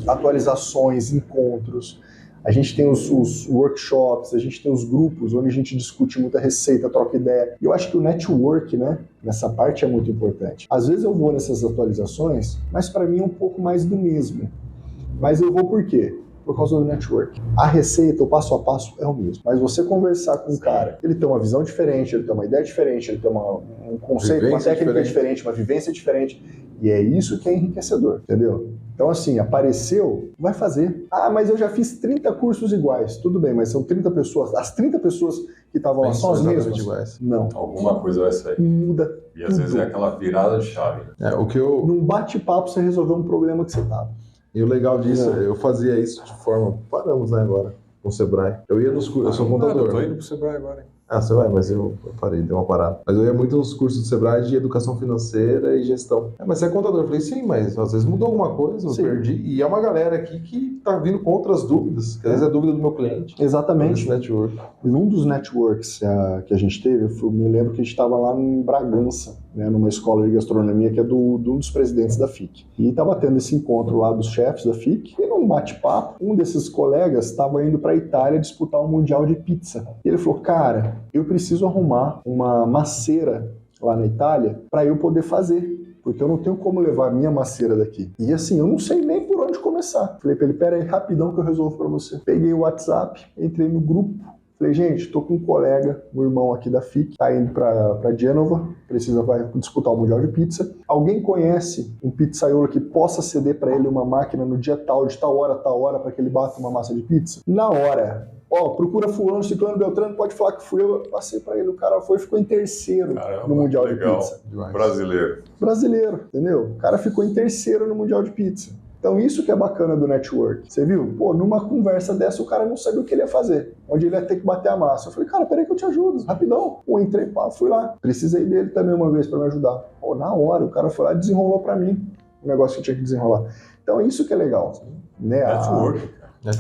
atualizações, encontros, a gente tem os workshops, a gente tem os grupos onde a gente discute muita receita, troca ideia. E eu acho que o network, né, nessa parte é muito importante. Às vezes eu vou nessas atualizações, mas para mim é um pouco mais do mesmo. Mas eu vou por quê? Por causa do network. A receita, o passo a passo é o mesmo. Mas você conversar com um cara, ele tem uma visão diferente, ele tem uma ideia diferente, ele tem um conceito, uma técnica diferente, uma vivência diferente. E é isso que é enriquecedor, entendeu? Então, assim, apareceu, vai fazer. Ah, mas eu já fiz 30 cursos iguais. Tudo bem, mas são 30 pessoas. As 30 pessoas que estavam lá são as mesmas? Iguais. Não. Alguma coisa vai sair. Muda. E às vezes é aquela virada de chave. Num bate-papo você resolveu um problema que você tava. E o legal disso, eu fazia isso de forma... Paramos, né, agora, com o Sebrae. Eu ia nos cursos, eu sou contador. Eu tô indo pro Sebrae agora, hein? Ah, você vai, mas eu parei, dei uma parada. Mas eu ia muito nos cursos do Sebrae de educação financeira e gestão. Mas você é contador? Eu falei, sim, mas às vezes mudou alguma coisa, eu perdi. E é uma galera aqui que tá vindo com outras dúvidas, que às vezes é dúvida do meu cliente. Exatamente. Network. Num dos networks que a gente teve, eu me lembro que a gente estava lá em Bragança, né, numa escola de gastronomia que é de um dos presidentes da FIC. E estava tendo esse encontro lá dos chefes da FIC, e num bate-papo, um desses colegas estava indo para a Itália disputar um mundial de pizza. E ele falou, cara, eu preciso arrumar uma maceira lá na Itália para eu poder fazer, porque eu não tenho como levar a minha maceira daqui. E assim, eu não sei nem por onde começar. Falei para ele, pera aí, rapidão que eu resolvo para você. Peguei o WhatsApp, entrei no grupo, falei, gente, tô com um colega, um irmão aqui da FIC, tá indo para Gênova, vai disputar o Mundial de Pizza. Alguém conhece um pizzaiolo que possa ceder para ele uma máquina no dia tal, de tal hora, para que ele bata uma massa de pizza? Na hora, procura fulano, ciclano, beltrano, pode falar que fui eu passei para ele, o cara foi e ficou em terceiro. Caramba, no Mundial legal. de Pizza. Brasileiro, entendeu? O cara ficou em terceiro no Mundial de Pizza. Então isso que é bacana do network. Você viu? Numa conversa dessa o cara não sabia o que ele ia fazer. Onde ele ia ter que bater a massa. Eu falei, cara, peraí que eu te ajudo. Rapidão. Entrei, fui lá. Precisei dele também uma vez para me ajudar. Na hora, o cara foi lá e desenrolou para mim o negócio que eu tinha que desenrolar. Então isso que é legal. Né?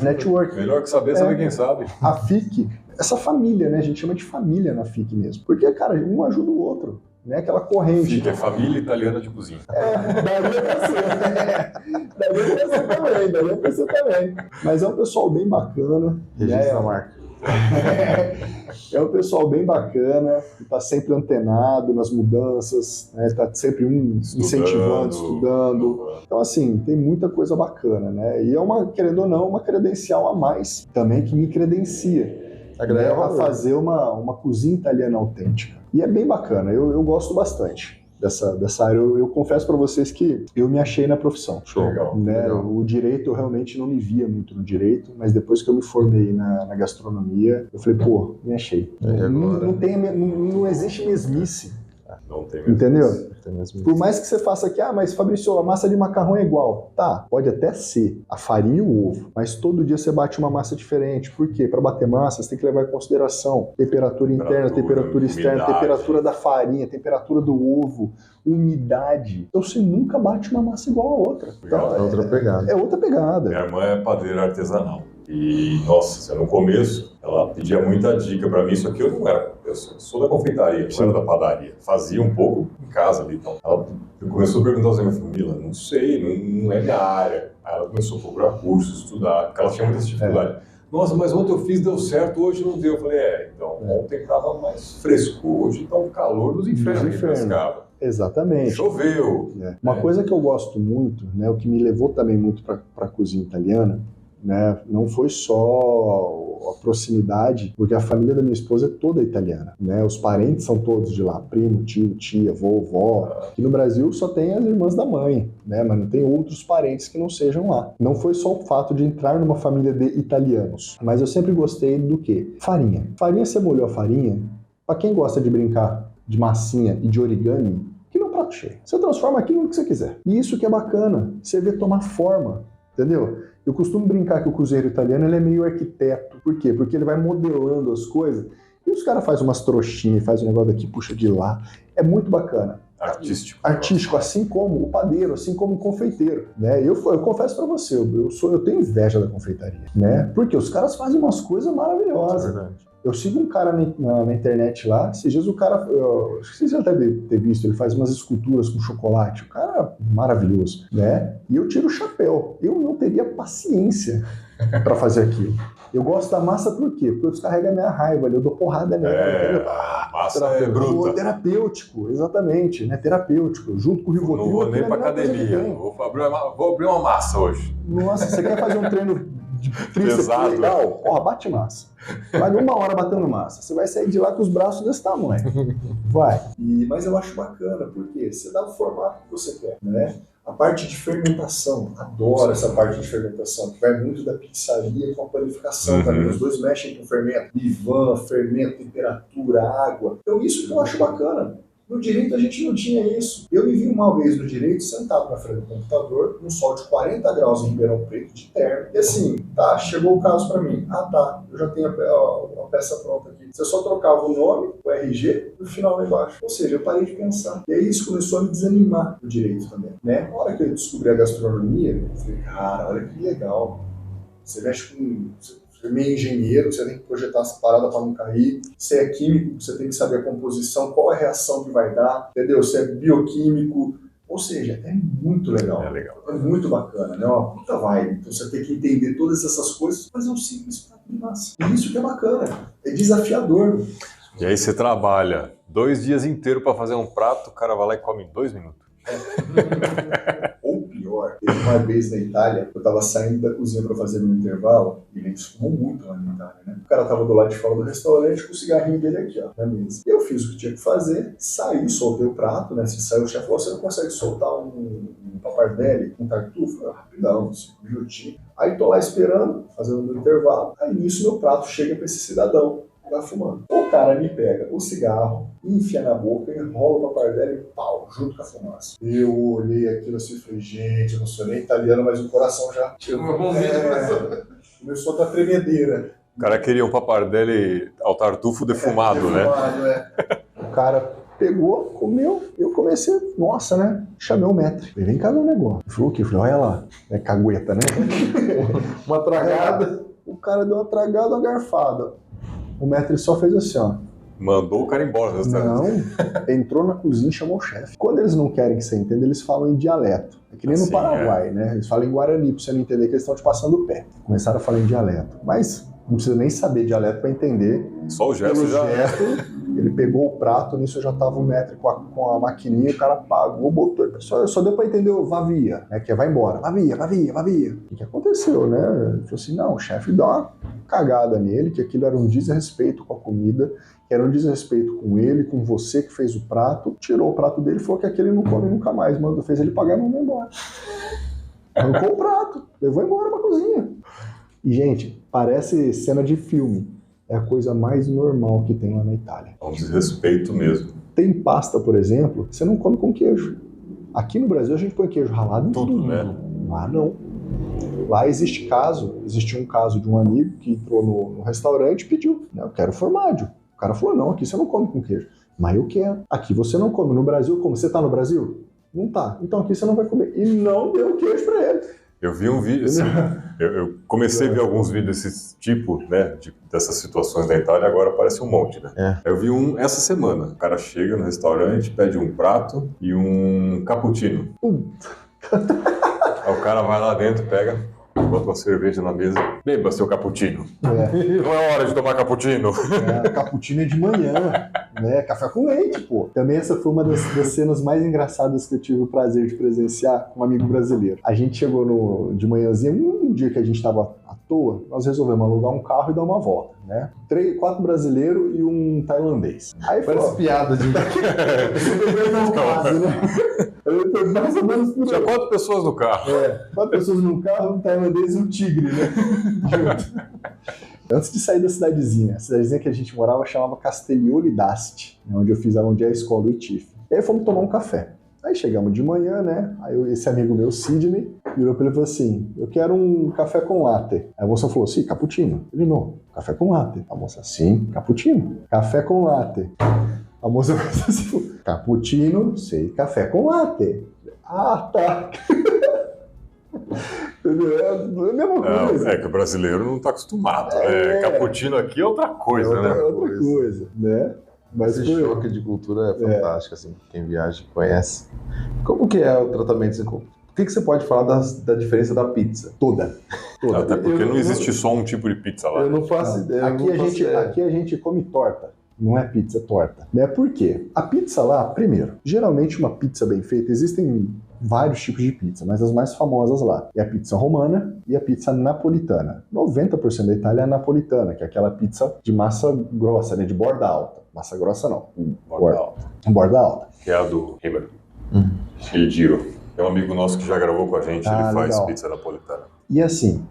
Network. Melhor que saber quem sabe. A FIC, essa família, né? A gente chama de família na FIC mesmo. Porque, cara, um ajuda o outro. Né? Aquela corrente. FIC é Família Italiana de Cozinha. Daria pra ser também. Mas é um pessoal bem bacana. Registra a marca. É um pessoal bem bacana, que está sempre antenado nas mudanças, né? Está sempre incentivando, estudando. Então, assim, tem muita coisa bacana, né? E é querendo ou não, uma credencial a mais também que me credencia a fazer uma cozinha italiana autêntica. E é bem bacana, eu gosto bastante dessa área. Eu confesso para vocês que eu me achei na profissão. Show. Legal. O direito, eu realmente não me via muito no direito, mas depois que eu me formei na gastronomia, eu falei, me achei. Não existe mesmice Não tem mesmo. Entendeu? Tem mesmo Por mais que você faça aqui, mas Fabrício, a massa de macarrão é igual. Tá, pode até ser a farinha e o ovo, mas todo dia você bate uma massa diferente. Por quê? Para bater massa, você tem que levar em consideração temperatura interna, temperatura externa, umidade, temperatura da farinha, temperatura do ovo, umidade. Então você nunca bate uma massa igual a outra. Então, É outra pegada. É outra pegada. Minha irmã é padeira artesanal. E, nossa, no começo, ela pedia muita dica pra mim, só que eu não era, eu sou da confeitaria, eu era da padaria. Fazia um pouco em casa ali, então. Ela começou a perguntar assim, minha família, não sei, não é minha área. Aí ela começou a procurar cursos, estudar, porque ela tinha muita dificuldade. Nossa, mas ontem eu fiz, deu certo, hoje não deu. Eu falei, então ontem estava mais fresco, hoje está um calor dos infernos que pescava. Exatamente. Choveu. Uma coisa que eu gosto muito, né, o que me levou também muito para a cozinha italiana, né, não foi só a proximidade, porque a família da minha esposa é toda italiana, né, os parentes são todos de lá, primo, tio, tia, vovó. Aqui no Brasil só tem as irmãs da mãe, né, mas não tem outros parentes que não sejam lá. Não foi só o fato de entrar numa família de italianos, mas eu sempre gostei do quê? Farinha. Farinha, você molhou a farinha, para quem gosta de brincar de massinha e de origami, que não prato cheio. Você transforma aquilo no que você quiser. E isso que é bacana, você vê tomar forma, entendeu? Eu costumo brincar que o cozinheiro italiano ele é meio arquiteto. Por quê? Porque ele vai modelando as coisas e os caras fazem umas trouxinhas, faz um negócio daqui, puxa de lá. É muito bacana. Artístico. Artístico, assim como o padeiro, assim como o confeiteiro, né? Eu confesso pra você, eu tenho inveja da confeitaria, né? Porque os caras fazem umas coisas maravilhosas. É verdade. Eu sigo um cara na internet lá, esses dias o cara, acho que você já deve ter visto, ele faz umas esculturas com chocolate, o cara é maravilhoso, né? E eu tiro o chapéu, eu não teria paciência para fazer aquilo. Eu gosto da massa por quê? Porque eu descarrego a minha raiva ali, eu dou porrada nela. Massa é bruta. Terapêutico, exatamente, né? Terapêutico, junto com o Rivotril. Não vou nem pra academia, vou abrir uma massa hoje. Nossa, você quer fazer um treino de tríceps legal? Porra, bate massa. Vai 1 hora batendo massa. Você vai sair de lá com os braços desse tamanho. Vai. Mas eu acho bacana, porque você dá o formato que você quer, né? A parte de fermentação, adoro essa parte de fermentação, que vai muito da pizzaria com a panificação também. Os dois mexem com fermento, levain, fermento, temperatura, água. Então isso que eu acho bacana. No direito a gente não tinha isso. Eu me vi uma vez no direito sentado na frente do computador, num sol de 40 graus em Ribeirão Preto, de terno. E assim, tá, chegou o caso pra mim. Ah tá, eu já tenho a peça pronta aqui. Você só trocava o nome, o RG, e o final lá embaixo. Ou seja, eu parei de pensar. E aí isso começou a me desanimar no direito também, né? Na hora que eu descobri a gastronomia, eu falei, cara, olha que legal. Você mexe com... Você é meio engenheiro, você tem que projetar essa parada para não cair. Você é químico, você tem que saber a composição, qual é a reação que vai dar, entendeu? Você é bioquímico. Ou seja, é muito legal. É legal. É muito bacana, né? Uma puta vibe. Então você tem que entender todas essas coisas, mas é um simples prato de massa. E isso que é bacana. É desafiador. E aí você trabalha 2 dias inteiros para fazer um prato, o cara vai lá e come em 2 minutos. Ou pior, teve uma vez na Itália, eu tava saindo da cozinha pra fazer meu intervalo, e a gente fumou muito lá na Itália, né? O cara tava do lado de fora do restaurante com o cigarrinho dele aqui, ó, na mesa. Eu fiz o que tinha que fazer, saí, soltei o prato, né? Se saiu, o chefe falou, você não consegue soltar um pappardelle, um tartufo? Eu, rapidão, 5 minutinhos. Aí tô lá esperando, fazendo o meu intervalo, aí nisso meu prato chega pra esse cidadão. Vai fumando. O cara me pega o cigarro, enfia na boca, enrola o pappardelle e pau, junto com a fumaça. Eu olhei aquilo assim e falei, gente, eu não sou nem italiano, mas o coração já... Começou a dar tremedeira. O cara queria um pappardelle ao tartufo defumado, né? O cara pegou, comeu, e eu comecei, nossa, né? Chamei o maître. Falei, vem cá ver um negócio. Ele falou o quê? Eu falei, olha lá, é cagueta, né? Uma tragada. O cara deu uma tragada, uma garfada. O maître só fez assim, ó. Mandou o cara embora. Não, entrou na cozinha e chamou o chefe. Quando eles não querem que você entenda, eles falam em dialeto. É que nem no Paraguai, né? Eles falam em Guarani, pra você não entender que eles estão te passando o pé. Começaram a falar em dialeto. Mas não precisa nem saber dialeto pra entender. Só o gesto já... Ele pegou o prato, nisso já tava o maître com a maquininha, o cara pagou, botou. Só deu pra entender o vavia, né? Que é vai embora. Vavia. O que aconteceu, né? Ele falou assim, não, o chefe dá uma cagada nele, que aquilo era um desrespeito com a comida, que era um desrespeito com ele, com você que fez o prato, tirou o prato dele e falou que aquele não come nunca mais, mano, fez ele pagar e mandou embora. Arrancou o prato, levou embora pra cozinha. E, gente, parece cena de filme. É a coisa mais normal que tem lá na Itália. É um desrespeito mesmo. Tem pasta, por exemplo, que você não come com queijo. Aqui no Brasil a gente põe queijo ralado em tudo. né? Lá não. Lá existe um caso de um amigo que entrou no restaurante e pediu, né, eu quero formaggio. O cara falou, não, aqui você não come com queijo. Mas eu quero. Aqui você não come. No Brasil, como? Você tá no Brasil? Não tá. Então aqui você não vai comer. E não deu queijo pra ele. Eu vi um vídeo, assim, eu comecei a ver alguns vídeos desse tipo, né, dessas situações da Itália, agora aparece um monte, né? Eu vi um essa semana. O cara chega no restaurante, pede um prato e um cappuccino. Aí o cara vai lá dentro, pega, bota uma cerveja na mesa, beba seu cappuccino. Não é hora de tomar cappuccino. Cappuccino é de manhã, né? Café com leite, pô. Também essa foi uma das cenas mais engraçadas que eu tive o prazer de presenciar com um amigo brasileiro. A gente chegou de manhãzinha, um dia que a gente tava à toa, nós resolvemos alugar um carro e dar uma volta, né? 4 brasileiros e um tailandês. Aí Parece piada de... Mais ou menos por aí. Tinha 4 pessoas no carro. 4 pessoas no carro, um tailandês e um tigre, né? Antes de sair da cidadezinha, a cidadezinha que a gente morava chamava Castiglione d'Asti, onde é a escola do ITIF. E aí fomos tomar um café. Aí chegamos de manhã, né? Aí esse amigo meu, Sidney, virou pra ele e falou assim, eu quero um café com latte. Aí a moça falou, sim, cappuccino. Ele, não, café com latte. A moça, sim, cappuccino. Café com latte. A moça falou assim, cappuccino, sei, café com latte. Ah, tá. É a mesma coisa. É que o brasileiro não está acostumado. Cappuccino aqui é outra coisa, né? Outra coisa, né? Mas esse choque de cultura é fantástico, assim, quem viaja conhece. Como que é o tratamento? O que você pode falar da diferença da pizza? Toda. Até porque não existe só um tipo de pizza lá. Eu não faço ideia. Aqui a gente come torta. Não é pizza, é torta. Né? Por quê? A pizza lá, primeiro, geralmente uma pizza bem feita, existem vários tipos de pizza, mas as mais famosas lá é a pizza romana e a pizza napolitana. 90% da Itália é napolitana, que é aquela pizza de massa grossa, né? De borda alta. Massa grossa não. Borda alta. Que é a do Ribeiro. Il Giro. É um amigo nosso que já gravou com a gente, ele faz legal. Pizza napolitana. E assim,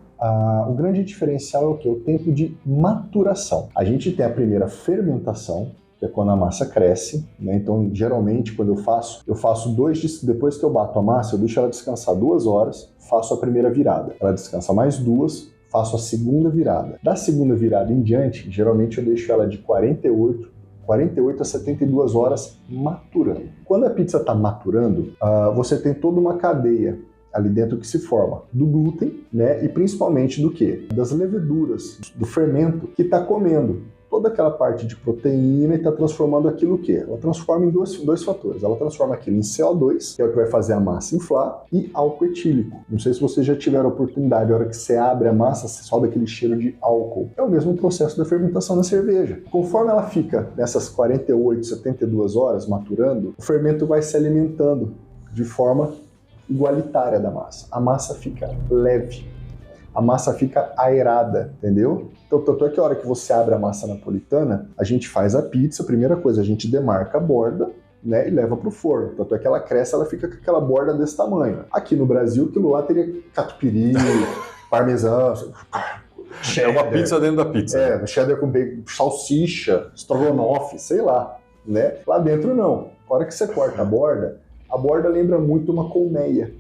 o grande diferencial é o quê? O tempo de maturação. A gente tem a primeira fermentação, que é quando a massa cresce, né? Então, geralmente, quando eu faço 2 dias, depois que eu bato a massa, eu deixo ela descansar 2 horas, faço a primeira virada. Ela descansa mais 2, faço a segunda virada. Da segunda virada em diante, geralmente eu deixo ela de 48 a 72 horas maturando. Quando a pizza está maturando, você tem toda uma cadeia ali dentro que se forma do glúten, né? E principalmente do quê? Das leveduras, do fermento que está comendo toda aquela parte de proteína e está transformando aquilo o quê? Ela transforma em dois fatores. Ela transforma aquilo em CO2, que é o que vai fazer a massa inflar, e álcool etílico. Não sei se vocês já tiveram a oportunidade, a hora que você abre a massa, você sobe aquele cheiro de álcool. É o mesmo processo da fermentação na cerveja. Conforme ela fica nessas 48, 72 horas maturando, o fermento vai se alimentando de forma igualitária da massa. A massa fica leve. A massa fica aerada, entendeu? Então, tanto é que a hora que você abre a massa napolitana, a gente faz a pizza, a primeira coisa, a gente demarca a borda, né, e leva para o forno. Tanto é que ela cresce, ela fica com aquela borda desse tamanho. Aqui no Brasil, aquilo lá teria catupiry, parmesão, cheddar. É uma pizza dentro da pizza. Cheddar com salsicha, estrogonofe, sei lá, né? Lá dentro não. A hora que você corta a borda lembra muito uma colmeia.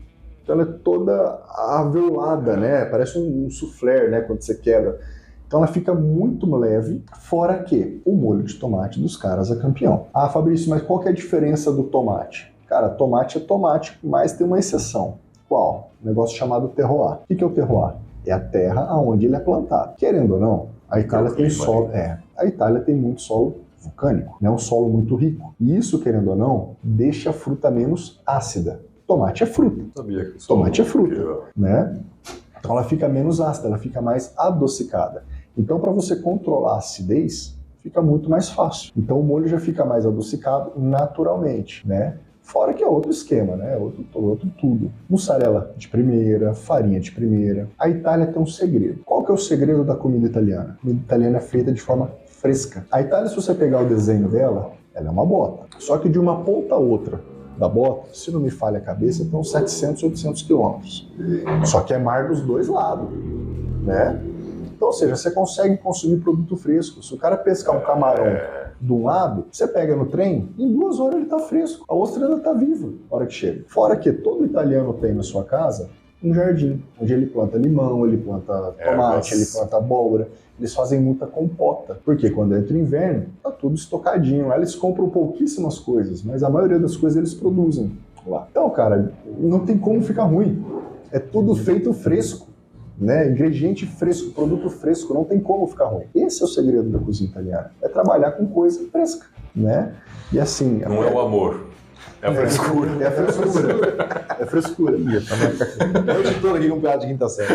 Então ela é toda avelada, né? Parece um soufflé, né? Quando você quebra. Então ela fica muito leve, fora que o molho de tomate dos caras é campeão. Ah, Fabrício, mas qual que é a diferença do tomate? Cara, tomate é tomate, mas tem uma exceção. Qual? Um negócio chamado terroir. O que é o terroir? É a terra onde ele é plantado. Querendo ou não, a Itália tem solo. A Itália tem muito solo vulcânico, né? Um solo muito rico. E isso, querendo ou não, deixa a fruta menos ácida. Tomate é fruta. Sabia que tomate é fruta, né? Então ela fica menos ácida, ela fica mais adocicada. Então, para você controlar a acidez, fica muito mais fácil. Então o molho já fica mais adocicado naturalmente, né? Fora que é outro esquema, né? Outro tudo. Mussarela de primeira, farinha de primeira. A Itália tem um segredo. Qual que é o segredo da comida italiana? A comida italiana é feita de forma fresca. A Itália, se você pegar o desenho dela, ela é uma bota. Só que de uma ponta a outra da bota, se não me falha a cabeça, estão 700, 800 quilômetros. Só que é mar dos dois lados, né? Então, ou seja, você consegue consumir produto fresco. Se o cara pescar um camarão de um lado, você pega no trem, em 2 horas ele tá fresco. A ostra ainda tá viva na hora que chega. Fora que todo italiano tem na sua casa um jardim, onde ele planta limão, ele planta tomate, ele planta abóbora. Eles fazem muita compota, porque quando entra o inverno, tá tudo estocadinho. Lá eles compram pouquíssimas coisas, mas a maioria das coisas eles produzem lá. Então, cara, não tem como ficar ruim. É tudo feito fresco, né? Ingrediente fresco, produto fresco, não tem como ficar ruim. Esse é o segredo da cozinha italiana, é trabalhar com coisa fresca, né? E assim... Não é o amor, é a frescura. É a frescura. É a frescura. Eu editor aqui com piada de quinta série.